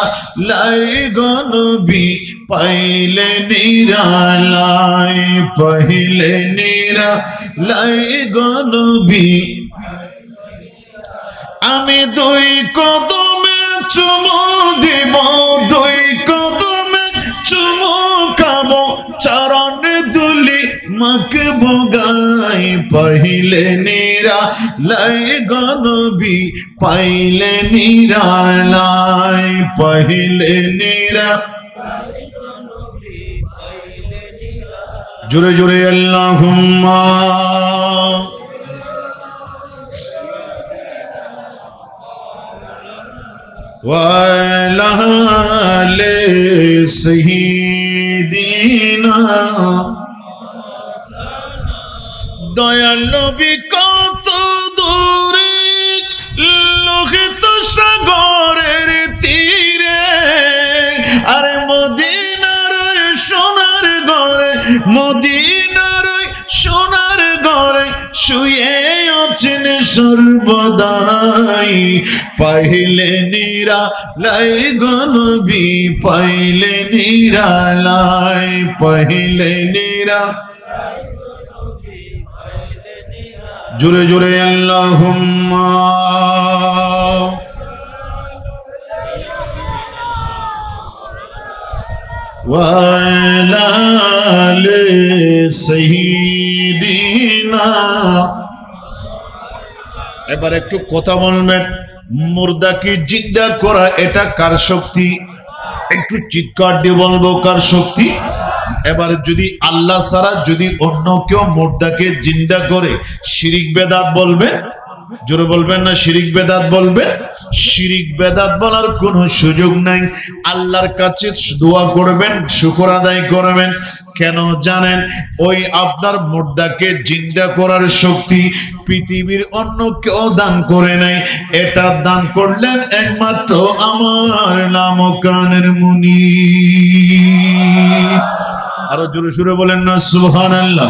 [SPEAKER 1] लाई गन भी पहिले नीरा लाई पहिले नीरा लाई गन भी आमी दुई कदमे चुमो দিব দুই কদমে চুমো খাবো চরণ দুলি মাকে বগাই পहिले নীরা লাই গনবি পাইলে নীরা লাই পहिले নীরা জোরে জোরে আল্লাহুম্মা ওয়ালা আলি সাইয়্যিদিনা দয়াল নবী কত দূরে লোহিত সাগরের তীরে আরে মদিনার সোনার ঘরে মদিনার সোনার ঘরে শুয়ে আছেন সর্বদাই পাইলে নীরা লাই গনবি পাইলে নীরা লাই পাইলে নীরা জোরে জোরে আল্লাহুম্মা ওয়ালা আলি সাইয়্যিদিনা। এবার একটু কথা বলবেন, মুর্দাকে জিন্দা করা এটা কার শক্তি? একটু চিৎকার দিয়ে বলবো কার শক্তি? এবার যদি আল্লাহ ছাড়া যদি অন্য কেউ মুর্দাকে জিন্দা করে শিরিক বেদাত বলবেন? জোরে বলবেন না শিরিক বেদাত বলবেন? শিরিক বেদাত বলার কোনো সুযোগ নাই। আল্লাহর কাছে দোয়া করবেন, শুকর আদায় করবেন। কেন জানেন? ওই আপনার মুর্দাকে জিন্দা করার শক্তি পৃথিবীর অন্য কেউ দান করে নাই। এটা দান করলেন একমাত্র আমার নাম কানের মুনি। আরো জোরে সুরে বলেন না সুবহানাল্লাহ।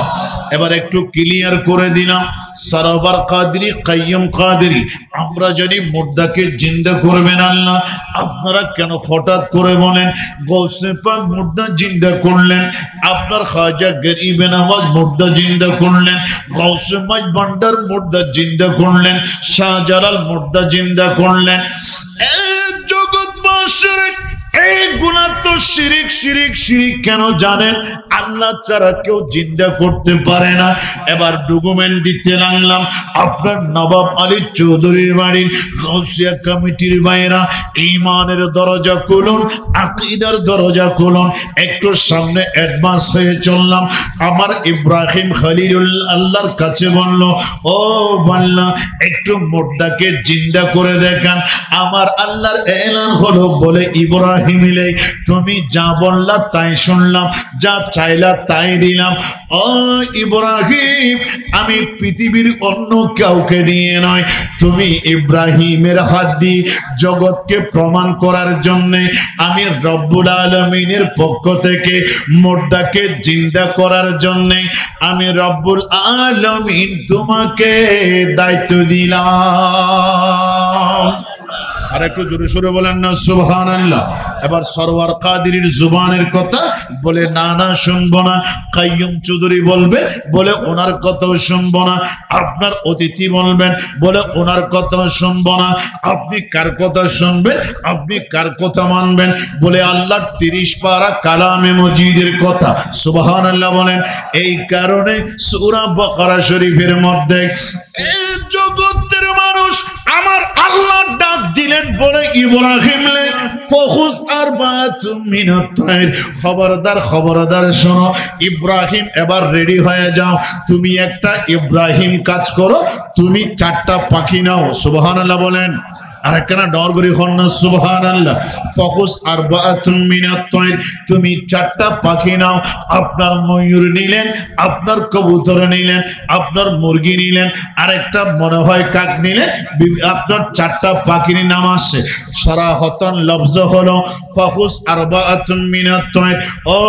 [SPEAKER 1] এবার একটু ক্লিয়ার করে দিলাম, সরওয়ার কাদেরী কাইয়ুম কাদেরী আমরা যদি মুর্দাকে জিন্দা করবেন আল্লাহ, আপনারা কেন হঠাৎ করে বলেন গৌসে পাক মুর্দা জিন্দা করলেন, আপনার খাজা গরিবে নওয়াজ মুর্দা জিন্দা করলেন, গৌসে মাঝ ভান্ডার মুর্দা জিন্দা করলেন, শাহজালাল মুর্দা জিন্দা করলেন। জগৎবাসীর এই গুনাহ তো শিরিক শিরিক শিরিক কেন জানেন? আল্লাহ ছাড়া কেউ জিন্দা করতে পারে না। এবার ডকুমেন্ট দিতে লাগলাম, আপনার নবাব আলী চৌধুরীর বাড়ির গাউসিয়া কমিটির বাইরা ঈমানের দরজা খুলুন, আকীদার দরজা খুলুন। একটু সামনে অ্যাডভান্স হয়ে চললাম। আমার ইব্রাহিম খলিলুল্লাহ আল্লাহর কাছে বলল, ও আল্লাহ একটু মুর্দাকে জিন্দা করে দেখান। আমার আল্লাহর এলান হলো বলে ইব্রাহিম ইব্রাহিম ইলাই, তুমি যা বললা তাই শুনলাম, যা চাইলা তাই দিলাম। ও ইব্রাহিম, আমি পৃথিবীর অন্য কাউকে দিয়ে নয়, তুমি ইব্রাহিমের হাত দিয়ে জগৎকে প্রমাণ করার জন্য আমি রব্বুল আলামিনের পক্ষ থেকে মুর্দাকে জিন্দা করার জন্য আমি রব্বুল আলামিন তোমাকে দায়িত্ব দিলাম। আর একটু জোরে সোরে বলেন না সুবহানাল্লাহ। এবার সরওয়ার কাদিরের জুবানের কথা বলে না না শুনবো না। কাইয়ুম চৌধুরী বলবে, বলে ওনার কথাও শুনবো না। আপনার অতিথি বলবেন, বলে ওনার কথাও শুনবো না। আপনি কার কথা শুনবেন, আপনি কার কথা মানবেন, বলে আল্লাহর 30 পারা কালামে মজিদের কথা। সুবহানাল্লাহ বলেন। এই কারণে সূরা বাকারা শরীফের মধ্যে এই জগতের মানুষ আমার আল্লাহ ডাক দিলেন, বলে ইব্রাহিম লে ফখুস আরবাতুম মিনাত তাইর, খবরদার খবরদার শোনো ইব্রাহিম, এবার রেডি হয়ে যাও। তুমি একটা ইব্রাহিম কাজ করো, তুমি 4টা পাখি নাও। সুবহানাল্লাহ বলেন। আর একখানা ডর করি খন্না সুবহানাল্লাহ। ফখুস আরবাতুম মিনাত তাইর, তুমি 4টা পাখি নাও। আপনার ময়ূর নিলেন, আপনার কবুতর নিলেন, আপনার মুরগি নিলেন, আরেকটা মনে হয় কাক নিলেন। আপনার 4টা পাখির নাম আসে। সরাহতন লফজ হলো ফখুস আরবাতুম মিনাত তাইর। ও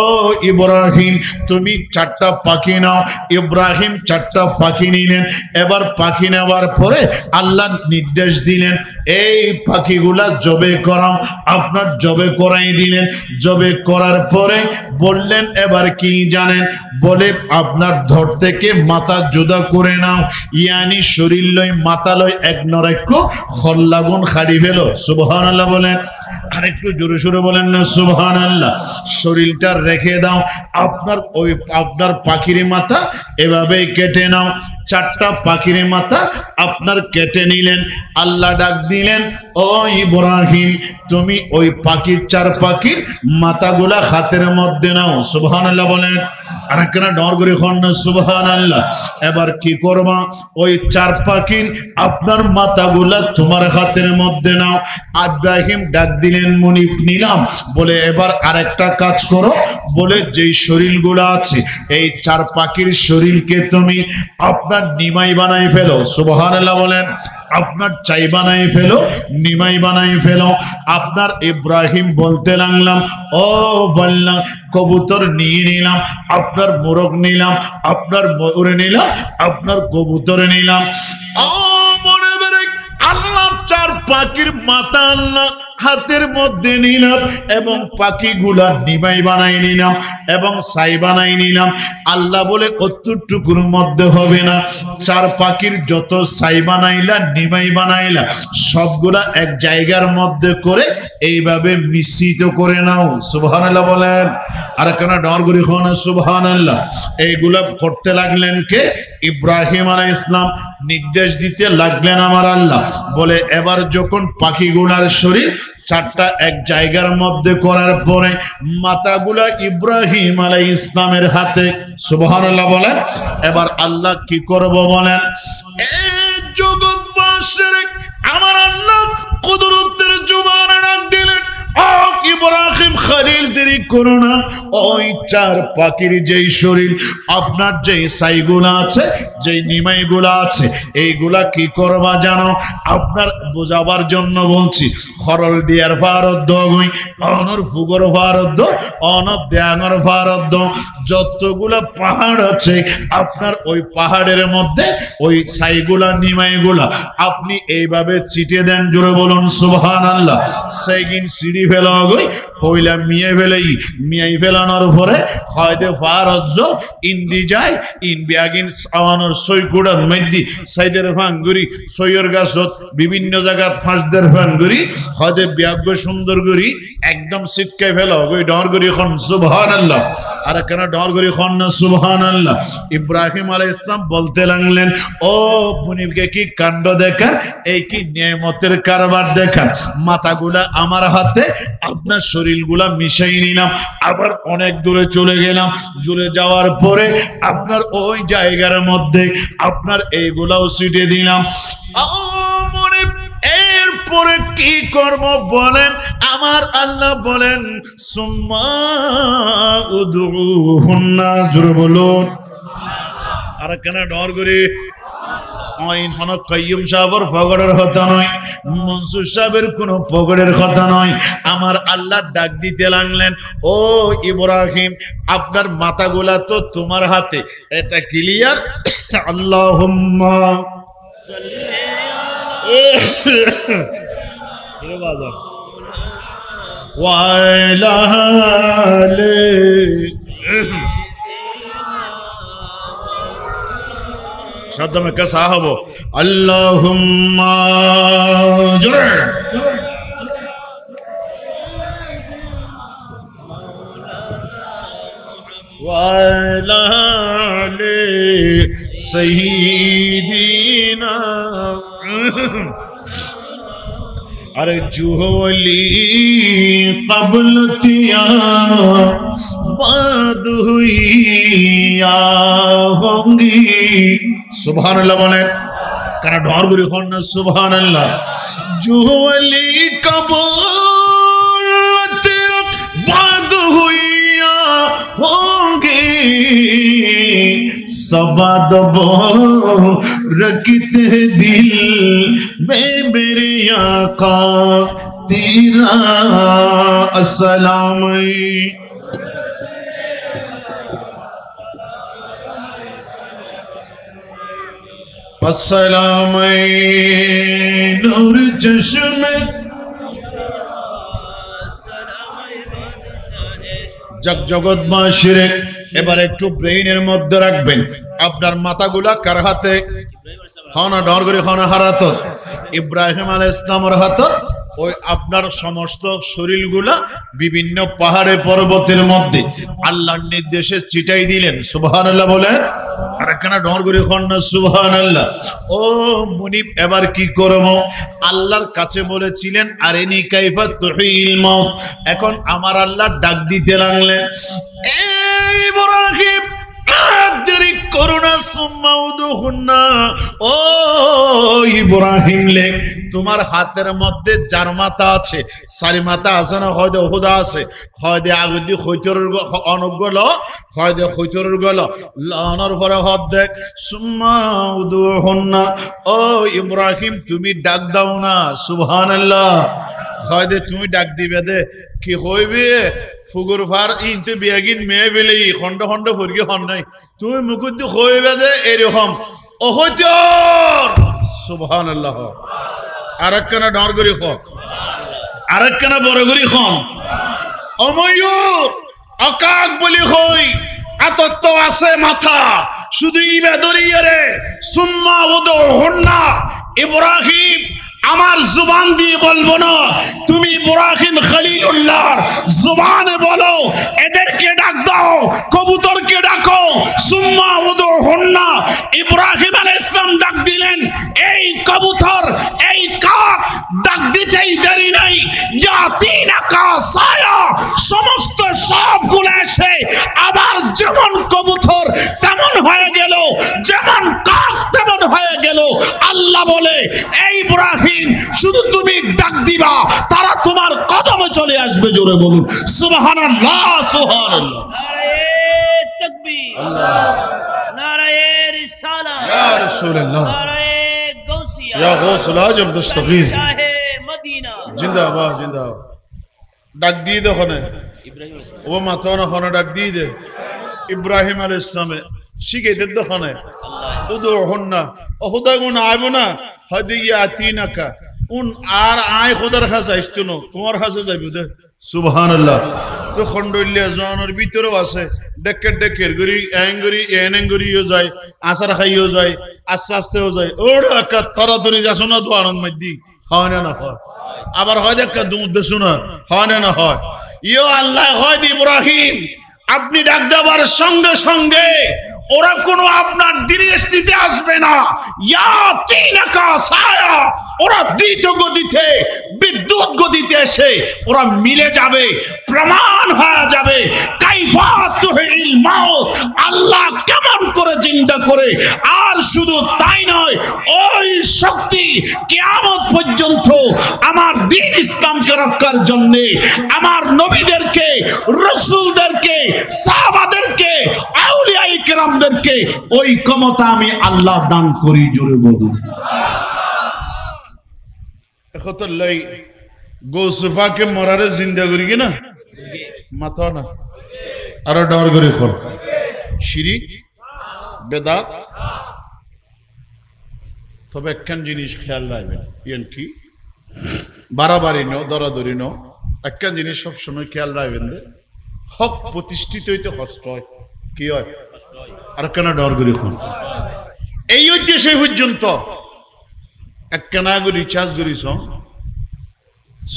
[SPEAKER 1] ইব্রাহিম, তুমি 4টা পাখি নাও। ইব্রাহিম 4টা পাখি নিলেন। এবার পাখি নেওয়ার পরে আল্লাহ নির্দেশ দিলেন, এই পাখিগুলা জবে করাও। আপনার জবে করাই দিলেন। জবে করার পরে বললেন, এবার কি জানেন, বলে আপনার ধর থেকে মাথা জুদা করে নাও, ইয়ানি শরীর লই মাথা লই এক নরেক্ষ খল্লাগুন খাড়ি ফেলো। সুবহানাল্লাহ বলেন। আর একটু জোরে সোরে বলেন না সুবহানাল্লাহ। শরীরটা রেখে দাও। আপনার পাখির মাথা এভাবেই কেটে নাও। 4টা পাখির মাথা আপনার কেটে নিলেন। আল্লাহ ডাক দিলেন, ও ইব্রাহিম, তুমি ওই পাখির 4 পাখির মাথাগুলা হাতের মধ্যে নাও। সুবহানাল্লাহ বলেন। আর একখানা ডর করে খন্না সুবহানাল্লাহ। এবার কি করবা, ওই 4 পাখির আপনার মাথাগুলা তোমার হাতের মধ্যে নাও। ইব্রাহিম ডাক দিলেন, মুনিব নিলাম। বলে এবার আরেকটা কাজ করো, বলে যেই শরীরগুলো আছে এই 4 পাখির শরীরকে তুমি আপনার নিমাই বানাই ফেলো। সুবহানাল্লাহ বলেন। আপনার চাই বানাই ফেলো, নিমাই বানাই ফেলো। আপনার ইব্রাহিম বলতে লাগলাম, ও বললাম কবুতর নিয়ে নিলাম, আপনার মোরগ নিলাম, আপনার ময়ূর নিলাম, আপনার কবুতর নিলাম। ও মনে বেড়ে আল্লাহ 4 পাখির মাথা আল্লাহ হাতের মধ্যে নিলাম এবং পাখিগুলা নিমাই বানাই নিলাম এবং ছাই বানাই নিলাম। আল্লাহ বলে অতটুকুর মধ্যে হবে না, 4 পাখির যত ছাই বানাইলা নিমাই বানাইলা সবগুলা এক জায়গার মধ্যে করে এইভাবে মিশ্রিত করে নাও। সুবহানাল্লাহ বলেন। আর কেন ডর করি খান সুবহানাল্লাহ। এইগুলা করতে লাগলেন কে? ইব্রাহিম আলাইহিস সালাম নির্দেশ দিতে লাগলেন আমার আল্লাহ। বলে এবার যখন পাখিগুলার শরীর 4টা এক জায়গার মধ্যে করার পরে মাথাগুলা ইব্রাহিম আলাইহিস সালামের হাতে। সুবহানাল্লাহ বলেন। এবার আল্লাহ কি করব বলেন, এই জগৎবাসীর আমার আল্লাহ কুদরতের জুবানে ডাক দিলেন, ইব্রাহিম খলিল দেরি করো না। ওই 4 পাখির যেই শরীর আপনার যেই ছাইগুলা আছে, যেই নিমাইগুলা আছে, এইগুলা কি করবা জানো? আপনার বোঝাবার জন্য বলছি। খরল দিয়ার ফারদ্দ গই অনর ফুগর ফারদ্দ অনর দেয়াঙর ফারদ্দ, যতগুলা পাহাড় আছে আপনার ওই পাহাড়ের মধ্যে ওই ছাইগুলা নিমাইগুলা আপনি এইভাবে ছিটে দেন। জোরে বলুন সুবহানাল্লাহ। সেইগিন সিঁড়ি ফেলা গই হইলা মিয়ে ফেলাই, মিয়াই ফেলানোর পরে হয়তো ফারজ্জ ইন্দি যায়, ইন বিয়াগিন আওয়ানোর সৈকুড়ার মধ্যে সাইদের ভাঙ্গুরি সৈয়র গাছত বিভিন্ন জায়গাত ফাঁসদের ভাঙ্গুরি হয়তো বিয়াগ্য সুন্দর করি একদম সিটকাই ফেলা গই ডর করি খন সুবহানাল্লাহ। আর কেন ডর করি খন না সুবহানাল্লাহ। ইব্রাহিম আলাইহিস সালাম বলতে লাগলেন, ও মুনিবকে কি কাণ্ড দেখান, এই কি নিয়ামতের কারবার দেখান। মাথাগুলা আমার হাতে, আপনার শরীরগুলা মিশাই নিলাম, আবার অনেক দূরে চলে গেলাম। চলে যাওয়ার পরে আপনার ওই জায়গার মধ্যে আপনার এইগুলাও ছিটে দিলাম। এরপরে কি করব বলেন? আমার আল্লাহ বলেন সুম্মা উদউহুন্না, জোরে বলুন। আর কেন ডর করে আইন হনক কাইয়ুম সাহেবের পকেটের কথা নয়, মনসুর সাহেবের কোনো পকেটের কথা নয়। আমার আল্লাহ ডাক দিতে লাগলেন, ও ইব্রাহিম, আপনার মাথাগুলা তো তোমার হাতে, এটা ক্লিয়ার? আল্লাহুম্মা ওয়া আলা আলি शब्द में कैसा है वो अल्लाहुम्मा जुरे वाला ले सहीदीना अरे जुहली कबल तिया बाद हुई या होंगी। सुभान अल्लाह बोले करा ढोर गुरी खोलना सुभान अल्लाह। जुहली कबल तिया बाद हुई या होंगी, सबादबो रखते दिल में मेरे आका तेरा अस्सलाम। अस्सलाम नूर चश्मे जग जगत माशिरे। এবার একটু ব্রেইনের মধ্যে রাখবেন, আপনার মাথাগুলা কার হাতে? খানা ডর করে খানা হারাত ইব্রাহিম আলাইহিস সালামের হাতে। ওই আপনার সমস্ত শরীরগুলা বিভিন্ন পাহাড়ে পর্বতের মধ্যে আল্লাহর নির্দেশে চিটাই দিলেন। সুবহানাল্লাহ বলেন। আর কেন ডর করে খানা সুবহানাল্লাহ। ও মুনিব, এবার কি করব? আল্লাহর কাছে বলেছিলেন আরিনি কাইফা তুহিল মাউত। এখন আমার আল্লাহ ডাক দিতে লাগলেন, ইব্রাহিম দেরি করো না, সুম্মা উদউহুন্না। ও ইব্রাহিম লে, তোমার হাতের মধ্যে যার মাথা আছে, সারি মাথা আছে না, হয়তো হুদা আছে, হয়তো আগদি খৈতরের অনগল, হয়তো খৈতরের গল লানার পরে হাত দেখ। সুম্মা উদউহুন্না। ও ইব্রাহিম, তুমি ডাক দাও না। সুবহানাল্লাহ। হয়তো তুমি ডাক দিবে দে কি হইবে? ফুগুর ফার ইনতে বিয়াগিন মেয়ে বেলে খন্ড খন্ড ফুরগি হন নাই, তুমি মুকুদ হইবে দে এরকম অহৈতর। সুবহানাল্লাহ। আরেকখানা ডর করি খন, আরেকখানা বড় করি খন, অময়ূর আকাক বলি হই আতত্ব আছে মাথা শুধু ইবে দরিয়ে রে। সুম্মা উদউহুন্না। ইব্রাহিম, আমার জুবান দিয়ে বলবো না, তুমি ইব্রাহিম খলিলুল্লাহ জুবানে বলো, এদেরকে ডাক দাও, কবুতরকে ডাকো। সুম্মা উদউহুন্না। ইব্রাহিম আলাইহিস সালাম ডাক দিলেন, এই কবুতর, এই কাক ডাক দিতেই দেরি নাই, ইয়াতিনাকা সায়া। সমস্ত সবগুলো এসে আবার যেমন কবুতর তেমন হয়ে গেল, যেমন কাক তেমন হয়ে গেল। আল্লাহ বলে, এই ইব্রাহিম, শুধু তুমি ডাক দিবা, তারা তোমার কদমে চলে আসবে। জোরে বলুন সুবহানাল্লাহ। সুবহানাল্লাহ।
[SPEAKER 2] নারায়ে তাকবীর, নারায়ে রিসালাত,
[SPEAKER 1] ইয়া রাসূলুল্লাহ,
[SPEAKER 2] নারায়ে গাউসিয়া,
[SPEAKER 1] ইয়া গাউসুল আজম দস্তগীর,
[SPEAKER 2] শাহে মদিনা
[SPEAKER 1] জিন্দাবাদ জিন্দাবাদ। ডাক দিয়ে দে ওখানে,
[SPEAKER 2] ইব্রাহিম
[SPEAKER 1] ও মাথা ওখানে ডাক দিয়ে দে। ইব্রাহিম আলাইহিস সালামে শিখে দে ওখানে উদউহুন্না। ও খুদা গুণ আইবো না, হয়তো ইয়াতিনাকা উন আর আয় খোদার কাছে আসতো না, তোমার কাছে যাইব দে। সুবহানাল্লাহ। তো খন্ডলিয়া জনের ভিতরেও আছে, ডেকের ডেকের গরি এঙ্গরি এনেঙ্গরিও যায়, আসার খাইও যায়, আস্তে আস্তেও যায়। ওর একটা তাড়াতাড়ি যাসো না, তো আনন্দ মাইদি হয় না, না হয়। আবার হয় একটা দুধ দেশো না, হয় না, না হয়। ইয়ো আল্লাহ হয় ইব্রাহিম, আপনি ডাক দেওয়ার সঙ্গে সঙ্গে ওরা কোনো আপনার দৃষ্টিতে আসবে না। ইয়াতিনাকা সায়া। ওরা দ্রুত গতিতে, বিদ্যুৎ গতিতে এসে ওরা মিলে যাবে, প্রমাণ হয়ে যাবে। কাইফা তুহিল মাউত। আল্লাহ কেমন করে চিন্তা করে আর আর শুধু তাই নয়, ওই শক্তি কিয়ামত পর্যন্ত আমার দ্বীন ইসলামকে রক্ষার জন্য আমার নবীদেরকে, রাসূলদেরকে, সাহাবাদেরকে, আউলিয়ায়ে কেরামদেরকে ওই ক্ষমতা আমি আল্লাহ দান করি। জোরে বলুন এখতলাই গৌসুফাকে মরারে জিন্দা করি কিনা মাথা না আরো ডর করে খোল শিরিক বেদাত। তবে একখান জিনিস খেয়াল রাখবেন, ইয়ান কি বাড়াবাড়ি নো দরাদরি নো, একখান জিনিস সবসময় খেয়াল রাখবেন যে হক প্রতিষ্ঠিত হইতে কষ্ট হয়। কি হয়? আর কেন ডর করে খোল এই হচ্ছে সেই পর্যন্ত একখানা করে রিচার্জ করিস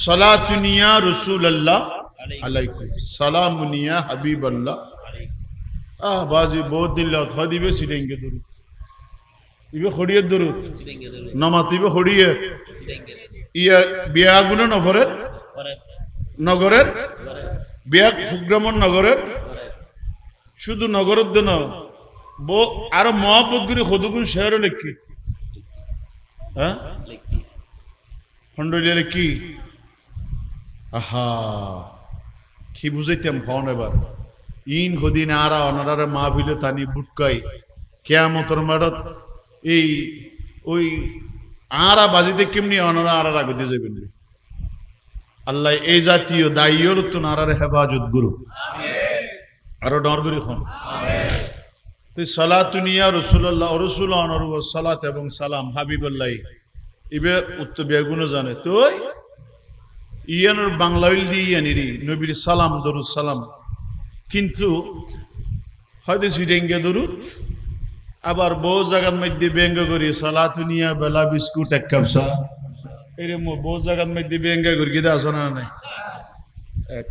[SPEAKER 1] সালাতুনিয়া রাসূলুল্লাহ আলাইকুম সালামুনিয়া হাবিবাল্লাহ। বাজি বহুত দিন লত দিবে সিডেঙ্গে দরুদ ইবে খড়িয়ে দরুদ নামাতিবে খড়িয়ে ইয়া বিয়া গুণ নগরের নগরের বিয়া ফুগ্রামন নগরের শুধু নগরের দেন বো আর মহাপত গুরি খদুগুন শহরে লেখি হ্যাঁ খন্ডলিয়া লেখি। আহা কি বুঝাইতাম কন এবার ইন হদিন আরা অনারারে মাহফিলে তানি বুটকাই কিয়ামতের মাঠত এই ওই আরা বাজিতে কেমনি অনারা আরা রাগতে যাবেন। আল্লাহ এই জাতীয় দায়ীর তো নারারে হেফাজত গুরু আরো ডর করি খন। তো সালাতুনিয়া রাসূলুল্লাহ রাসূল অনরু সালাত এবং সালাম হাবিবুল্লাহ ইবে উত্তর বেগুন জানে তো ইয়ানোর বাংলা হইল দিয়ে ইয়ানিরি নবীর সালাম দরুদ সালাম, কিন্তু হয়তো সিডেঙ্গে দরুদ আবার বহু জায়গার মধ্যে ব্যঙ্গ করি সালাতুনিয়া বেলা বিস্কুট এক কাপ চা এরম বহু জায়গার মধ্যে ব্যঙ্গ করি গিয়ে আসো না নাই এক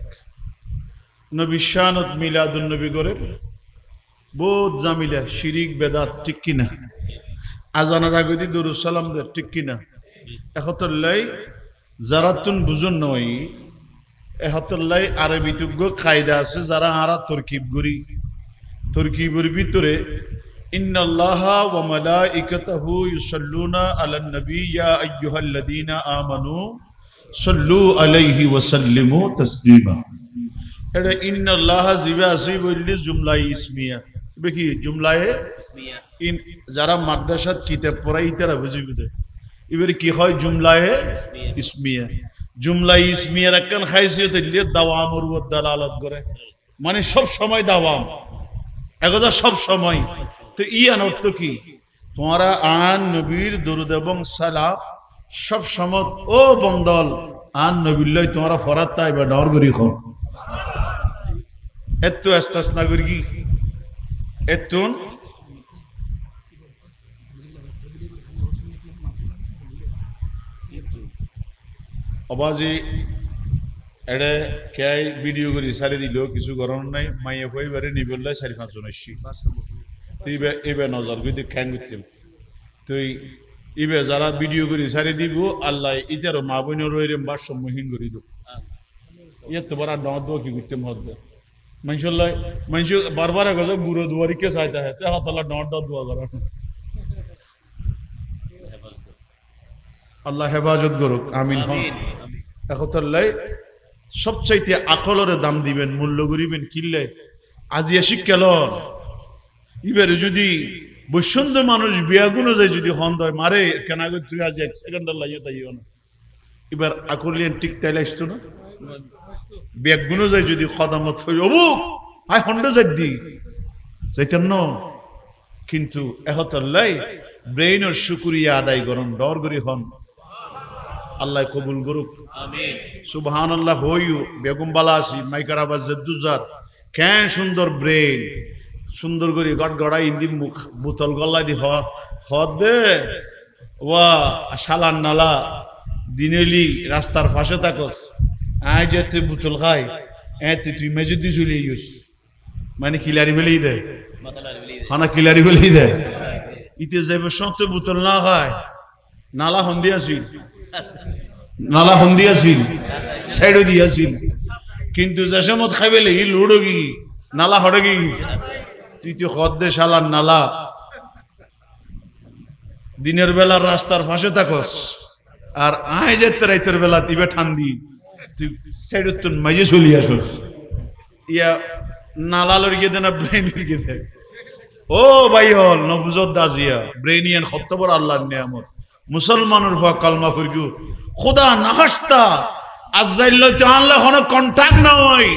[SPEAKER 1] নবী শানত মিলাদুন নবী করে বহুত জামিলা শিরিক বেদাত ঠিক কিনা আজানের আগে দরুদ সালাম দে ঠিক কিনা একতলাই যারা তুন বুঝুন নয় এহতল্লাই আরবিটুজ্ঞ কায়দা আছে যারা আরা তরকিব করি তরকিবের ভিতরে ইন্নাল্লাহা ওয়া মালাইকাতাহু ইউসাল্লুনা আলান নবী ইয়া আইয়ুহাল্লাযীনা আমানু সাল্লু আলাইহি ওয়া সাল্লিমু তাসলিমা। এটা ইন্নাল্লাহা জিবা আসি বললি জুমলা ইসমিয়া দেখি জুমলায়ে ইসমিয়া ইন যারা মাদ্রাসাত কিতাব পড়াই তারা বুঝিবে এবারে কি হয় জুমলায়ে ইসমিয়া। জুমলা ইসমিয়ার একখান খাইসিয়ত দিয়ে দাওয়ামর ওয়া দালালাত করে মানে সব সময় দাওয়াম একদা সব সময়। তো ইয়ান অর্থ কি তোমরা আন নবীর দরুদ এবং সালাম সব সময় ও বন্দল আন নবিল্লাহ তোমরা ফরাত তাই বা ডর করি খন এত আস্তাসনা করি এতুন অবাজি এড়ে কে ভিডিও করি সারি দিল কিছু গরম নাই মাইয়া কই বারে নিবল্লাই 4-5 জন আসছি তুই এবে নজর কই দেখ খ্যাং করতেম তুই ইবে যারা ভিডিও করি সারি দিব আল্লাহ ইতারও মা বোনের এরম ভারসাম্যহীন করি দেব ইয়ে তো বড় ডদ কি করতেম হদ মানুষল্লাই মানুষ বারবার গজ গুরু দুয়ারিকে চাইতা হয় তে হাতলা ডদ দোয়া করা আল্লাহ হেফাজত করুক আমিন। একতলাই সবচাইতে আকলরে দাম দিবেন মূল্য করিবেন কিনলে আজিয়া শিক্ষাল এবারে যদি বৈষম্য মানুষ বিয়াগুনো যায় যদি হন্দ হয় মারে কেন তুই আজ 1 সেকেন্ড লাগিয়ে তাইও না এবার আকলিয়ান ঠিক তাইলে আসতো না বিয়াগুনো যায় যদি কদামত হই অবুক আই হন্ড যাই দি যাইতেন না কিন্তু একতলাই ব্রেইনের শুকরিয়া আদায় করুন ডর করি হন আল্লাহ কবুল করুক আমিন সুবহানাল্লাহ। হইও বেগম বালাসি মাইকার আবাজ জদ্দুজার কেন সুন্দর ব্রেন সুন্দর করে গড়গড়া ইন্দি মুখ বোতল গলা দি হদ দে ওয়া শালান নালা দিনেলি রাস্তার পাশে থাকস আয় যে তুই বোতল খাই তুই মেজুদ্দি চলে ইউস মানে কিলারি ফেলেই দেয় খানা কিলারি ফেলেই দেয় ইতে যাবে সত্য বোতল না খায় নালা হন্দি আসিল নালা হন্দি আসিল সাইডও দিয়াছিল কিন্তু যে সময় খাইবে লেগে লুড়ো কি নালা হড়ে কি তুই তো খদ দে শালার নালা দিনের বেলা রাস্তার পাশে থাকস আর আয় যেতে রাইতের বেলা দিবে ঠান্দি তুই সাইড তুই মাঝে চলি আসস ইয়া নালা লড়িয়ে দে না ব্রেন লড়িয়ে দে ও ভাই হল নবুজত দাজিয়া ব্রেনিয়ান খত্তবর আল্লাহর নিয়ামত মুসলমানের ফা কালমা করিও খোদা নাহাস্তা আজরাইল লইতে আনলে কোনো কন্টাক্ট না হয়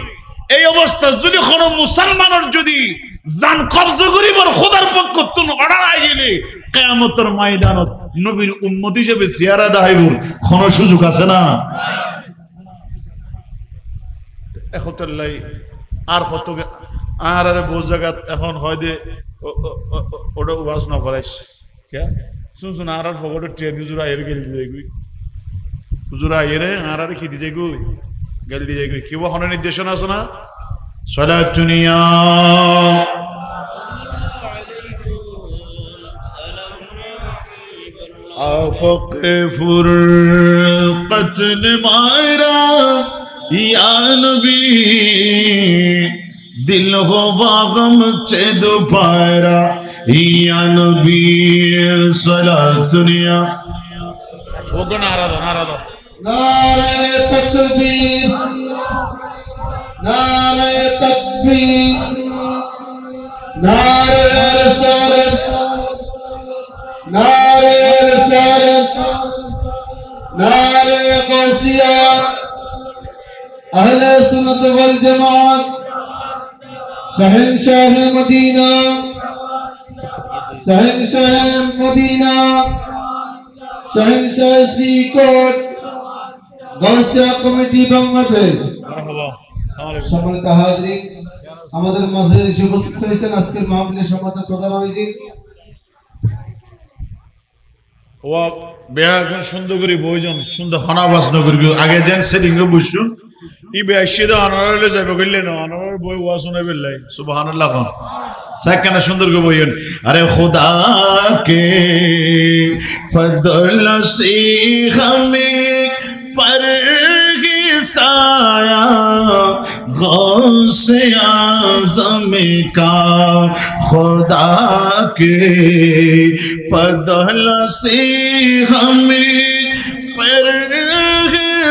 [SPEAKER 1] এই অবস্থা যদি কোনো মুসলমানের যদি জান কবজ করিবার খোদার পক্ষ তুন অর্ডার আই গেলে কিয়ামতের ময়দানত নবীর উম্মত হিসেবে জিয়ারা দাইবুর কোনো সুযোগ আছে না এখতলাই আর কত আর আরে বহু জায়গা এখন হয় দে ওটা ওয়াজ না করাইস কে শুন শুন আর ফগড়ে ট্রেন জুরা এর গেল দিই জুরা এরে আর কি দিই গই গেল দিই গই কি ওখানে নির্দেশনা আছে না সালাতুনিয়া আফক ফুরকত মায়রা ইয়া নবী दिल हो बागम चे दोपहरा या नबी सलातुनिया वो नारा दो नारे तकबीर नारे रिसालत नारे गौसिया अहले सुन्नत वल जमात शहंशाह मदीना शहंशाह श्रीकोट गौसिया कमिटी बांग्लादेश সম্মানিত হাজরিন আমাদের মাঝে এসে উপস্থিত হয়েছেন আজকের মাহফিলের সম্মানিত প্রধান অতিথি ও বেয়া সুন্দর করে বইজন সুন্দর খানাবাস নগর আগে যেন সেটিং এ বসুন ই বেশিদা আনারলে যাবে কইলে না আনার বই ওয়া শুনে বেলাই সুবহানাল্লাহ সাকানা সুন্দর করে বইন আরে খোদা কে ফজল সে হমে पर साया गौसे आज़म का खुदा के फضल से हमें पर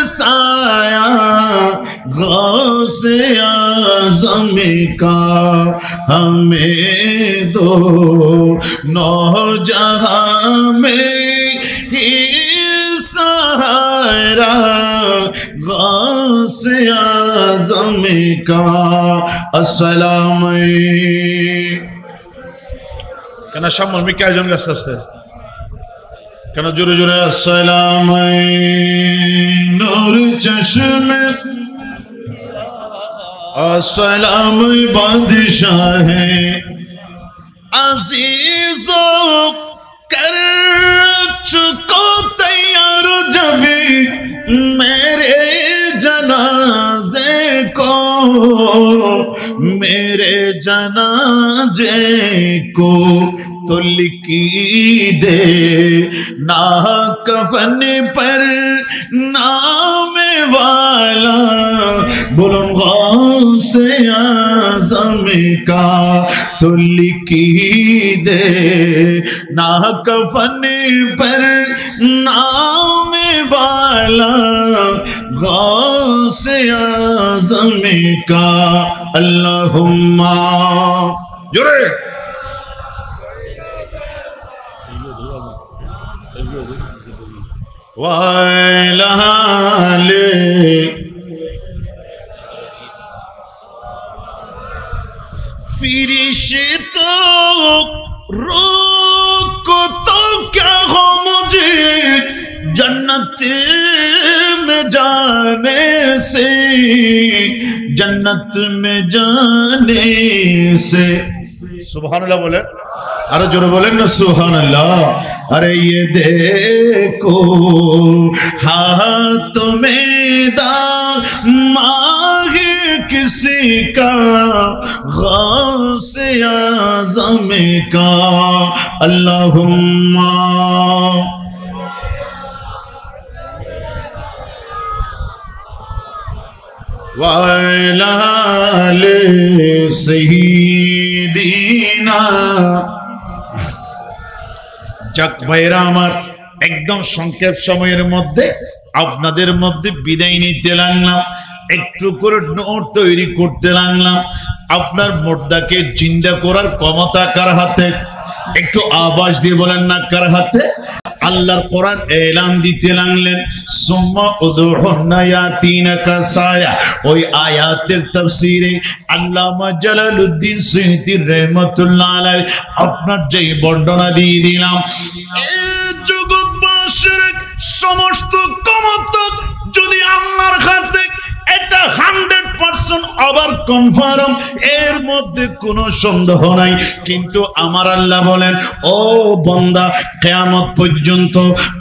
[SPEAKER 1] साया गौसे आज़म का हमें दो नौ जहां में ही सहारा गौसे आज़म का अस्सलाम कहना शामिल में क्या जन गस्ते कहना जोरे जोरे अस्सलाम नूर चश्मे अस्सलाम बादशाह अजीज़ों कर चुको तैयार जब मेरे जनाजे को तो लिखी दे ना कफन पर नाम वाला बोलो गौसे आज़म का तो लिखी दे ना कफन पर नाम वाला गौसे आज़म का अल्लाहुम्मा जोरे वाले फिरिश्तों रोको तो क्या हो मुझे जन्नत में जाने से जन्नत में जाने से सुभान अल्लाह बोले अरे जोरे बोले ना सुभान अल्लाह अरे ये देखो हाथ में दामाग़ किसी का गौसे आज़म का अल्लाहुम्मा वाले सय्यिदीना যাক ভাইরা আমার, একদম সংক্ষেপ সময়ের মধ্যে আপনাদের মধ্যে বিদায় নিতে লাগলাম, একটু করে নোট তৈরি করতে লাগলাম। আপনার মুর্দাকে জিন্দা করার ক্ষমতা কার হাতে? একটু আওয়াজ দিয়ে বলেন না কার হাতে? আল্লাহর কোরআন এলান দিতে লাগলেন, সুম্মা উদউহুন্না ইয়াতিনাকা সায়া। ওই আয়াতের তাফসীরে আল্লামা জালালউদ্দিন সুয়ুতী রাহমাতুল্লাহ আলাইহি আপনার যেই বর্ণনা দিয়ে দিলাম, এই জগৎবাসীর সমস্ত ক্ষমতা যদি আল্লাহর হাতে, এটা 100% আবার কনফার্ম, এর মধ্যে কোনো সন্দেহ নাই। কিন্তু আমার আল্লাহ বলেন, ও বান্দা, কিয়ামত পর্যন্ত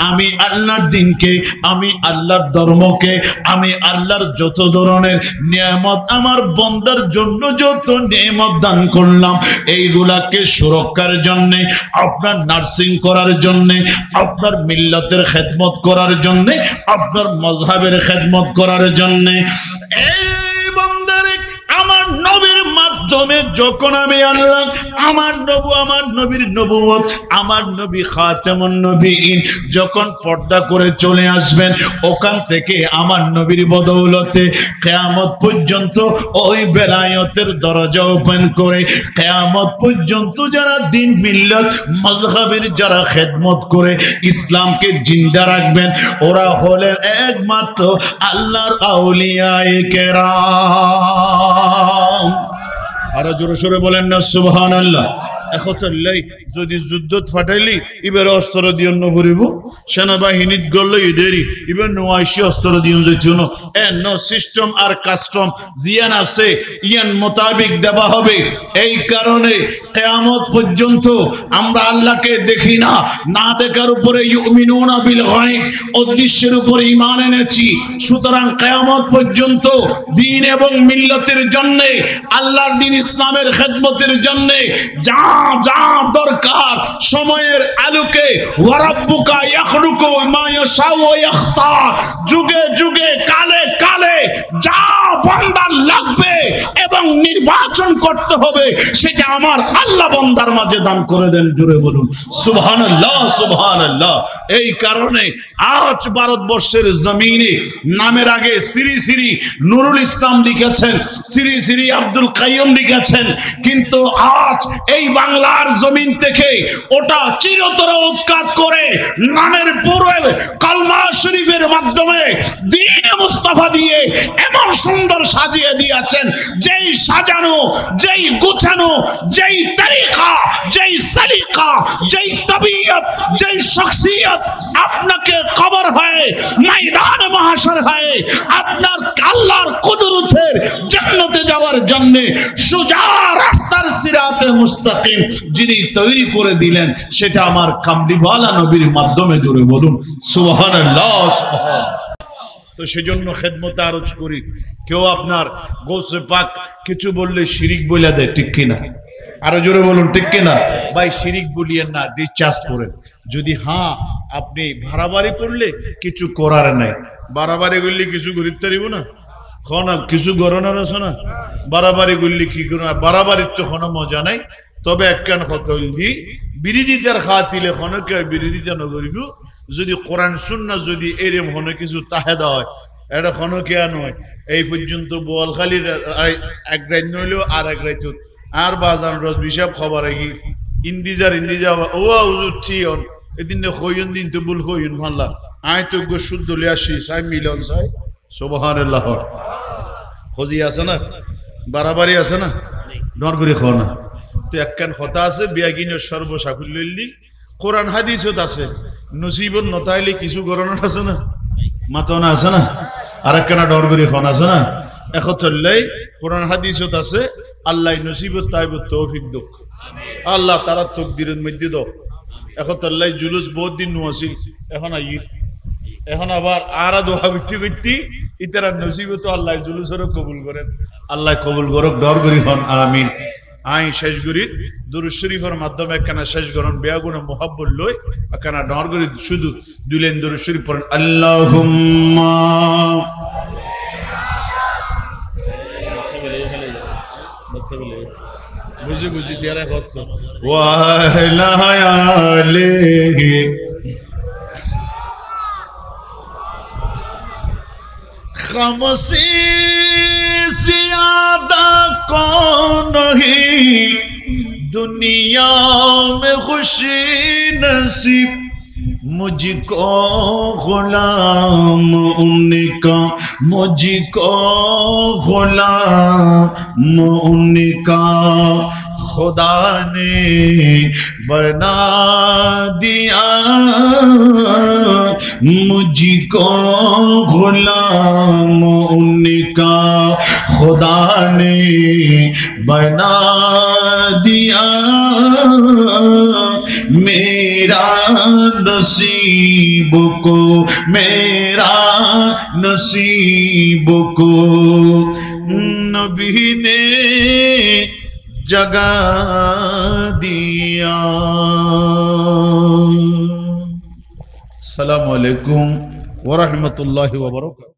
[SPEAKER 1] আমি আল্লাহর দিনকে, আমি আল্লাহর ধর্মকে, আমি আল্লাহর যত ধরনের নিয়ামত আমার বান্দার জন্য যত নিয়ামত দান করলাম, এইগুলাকে সুরক্ষার জন্য, আপনার নার্সিং করার জন্য, আপনার মিল্লাতের খেদমত করার জন্য, আপনার মজহাবের খেদমত করার জন্য, এই বান্দারে আমার নবীর মাধ্যমে যখন আমি আল্লাহ, আমার নবীর নবুয়ত, আমার নবী খাতামুন নবীন যখন পর্দা করে চলে আসবেন, ওখান থেকে আমার নবীর বদৌলতে কিয়ামত পর্যন্ত ওই বেলায়েতের দরজা ওপেন করে কিয়ামত পর্যন্ত যারা দিন মিল্লাত মাযহাবের যারা খেদমত করে ইসলামকে জিন্দা রাখবেন, ওরা হলেন একমাত্র আল্লাহর আউলিয়ায়ে কেরাম। আরো জোরে সোরে বলেন না সুবহানাল্লাহ। একতাল্লাই যদি যুদ্ধত ফাটাইলি এবার অস্ত্র দিয়ে নভরিব, সেনাবাহিনীত গড়লে এদেরই এবার নোয়াইশি অস্ত্র দিয়ে যেন এন সিস্টেম আর কাস্টম জিয়ান আছে ইয়ান মোতাবেক দেওয়া হবে। এই কারণে কিয়ামত পর্যন্ত আমরা আল্লাহকে দেখি না, না দেখার উপরে ইউমিনুনা বিল গায়ব, অদৃশ্যের উপরে ঈমান এনেছি। সুতরাং কিয়ামত পর্যন্ত দ্বীন এবং মিল্লাতের জন্য, আল্লাহর দ্বীন ইসলামের খেদমতের জন্য যা যা দরকার সময়ের আলোকে, ওয়ারাব্বুকা ইয়াখলুকু মা ইয়াশাউ ওয়া ইখতার, যুগে যুগে কালে কালে যা বান্দার লাগবে এবং নির্বাচন করতে হবে, সেটা আমার আল্লাহ বান্দার মাঝে দান করে দেন। জোরে বলুন সুবহানাল্লাহ সুবহানাল্লাহ। এই কারণে আজ ভারতবর্ষের জমিনে নামের আগে শ্রী শ্রী নুরুল ইসলাম লিখেছেন, শ্রী শ্রী আব্দুল কাইয়ুম লিখেছেন, কিন্তু আজ এই বাংলার জমিন থেকে ওটা চিরতর উৎখাত করে নামের পরে কালমা শরীফের মাধ্যমে দ্বীনে মুস্তাফা দিয়ে এমন সুন্দর সাজিয়ে দিয়েছেন, যেই সাজানো, যেই গুছানো, যেই তরিকা, যেই সলিকা, যেই তবিয়ত, যেই শখসিয়ত আপনাকে খবর হয় ময়দান মাহশর হয় আপনার আল্লাহর কুদরতের জান্নাতে যাওয়ার জন্য সোজা রাস্তার সিরাতে মুস্তাকিম যিনি তৈরি করে দিলেন, সেটা আমার কামলিওয়ালা নবীর মাধ্যমে। জোরে বলুন সুবহানাল্লাহ সুবহানাল্লাহ। তো সেজন্য খেদমতে আরজ করি, কেউ আপনার গৌসে পাক কিছু বললে শিরিক বলে দেয়, ঠিক কিনা? আরো জোরে বলুন ঠিক কিনা? ভাই শিরিক বলিয়েন না, ডিসচার্জ করেন। যদি হ্যাঁ আপনি বাড়াবাড়ি করলে কিছু করার নাই, বাড়াবাড়ি করলে কিছু করিতে পারিব না, খন কিছু গরনার আছে না, বাড়াবাড়ি করলে কি করো, বাড়াবাড়ির তো কোনো মজা নাই। তবে একখান কথা হইলি বিরোধিতার খাতিলে খনকে বিরোধিতা নকরিব, যদি কোরআন সুন্নাহ যদি এরম হনে কিছু তাহেদা হয়, এটা খনকে নয়। এই পর্যন্ত বোয়ালখালীর এক রাত নইলেও আর এক রাত আর বাজান রস বিশাব খবর কি ইন্দিজা ও হুজুর ঠিয়ন এদিন কইন দিন তো ভুল কইন ভাল্লা আয় তো শুদ্ধ লিয়ে আসি সাই মিলন সাই সুবহানাল্লাহ। খোঁজি আছে না, বাড়াবাড়ি আছে না, ডর করে খাও না। তো একখান কথা আছে, বিয়াগিনের সর্বসাকুল্যি কোরআন হাদিসত আছে, নসিবত নতাইলে কিছু গরণার আছে না, মাতনা আছে না, আর একখানা ডর করে খান আছে না। একতলাই কোরআন হাদিসত আছে, আল্লাহ নসিবত তাইবত তৌফিক দোক, আল্লাহ তারা তকদিরের মধ্যে দাও। একতলাই জুলুস বহুত দিন নোয়াছিল, এখন আইর, এখন আবার আরা দোয়া বিটি করতে ইতারা নসিবত আল্লাহ জুলুসেরও কবুল করেন, আল্লাহ কবুল করক, ডর করি হন আমিন। আই শেষ করি দুরূদ শরীফের মাধ্যমে একখানা শেষ করুন, বেয়াগুনে মোহাব্বত লই একখানা ডর করি শুধু দুলেন দুরূদ শরীফ পড়েন। আল্লাহুম্মা বুঝে বুঝি বুঝি সিয়ারা কত ওয়ালা আলাইহি খামসি ज़्यादा कौन नहीं दुनिया में खुशी नसीब मुझको गुलाम उनका मुझको गुलाम उनका खुदा ने बना दिया मुझको गुलाम उनका खुदा ने बना दिया मेरा नसीब को मेरा नसीब को नबी ने जगा दिया। अस्सलामु अलैकुम व रहमतुल्लाहि व बरकातहू।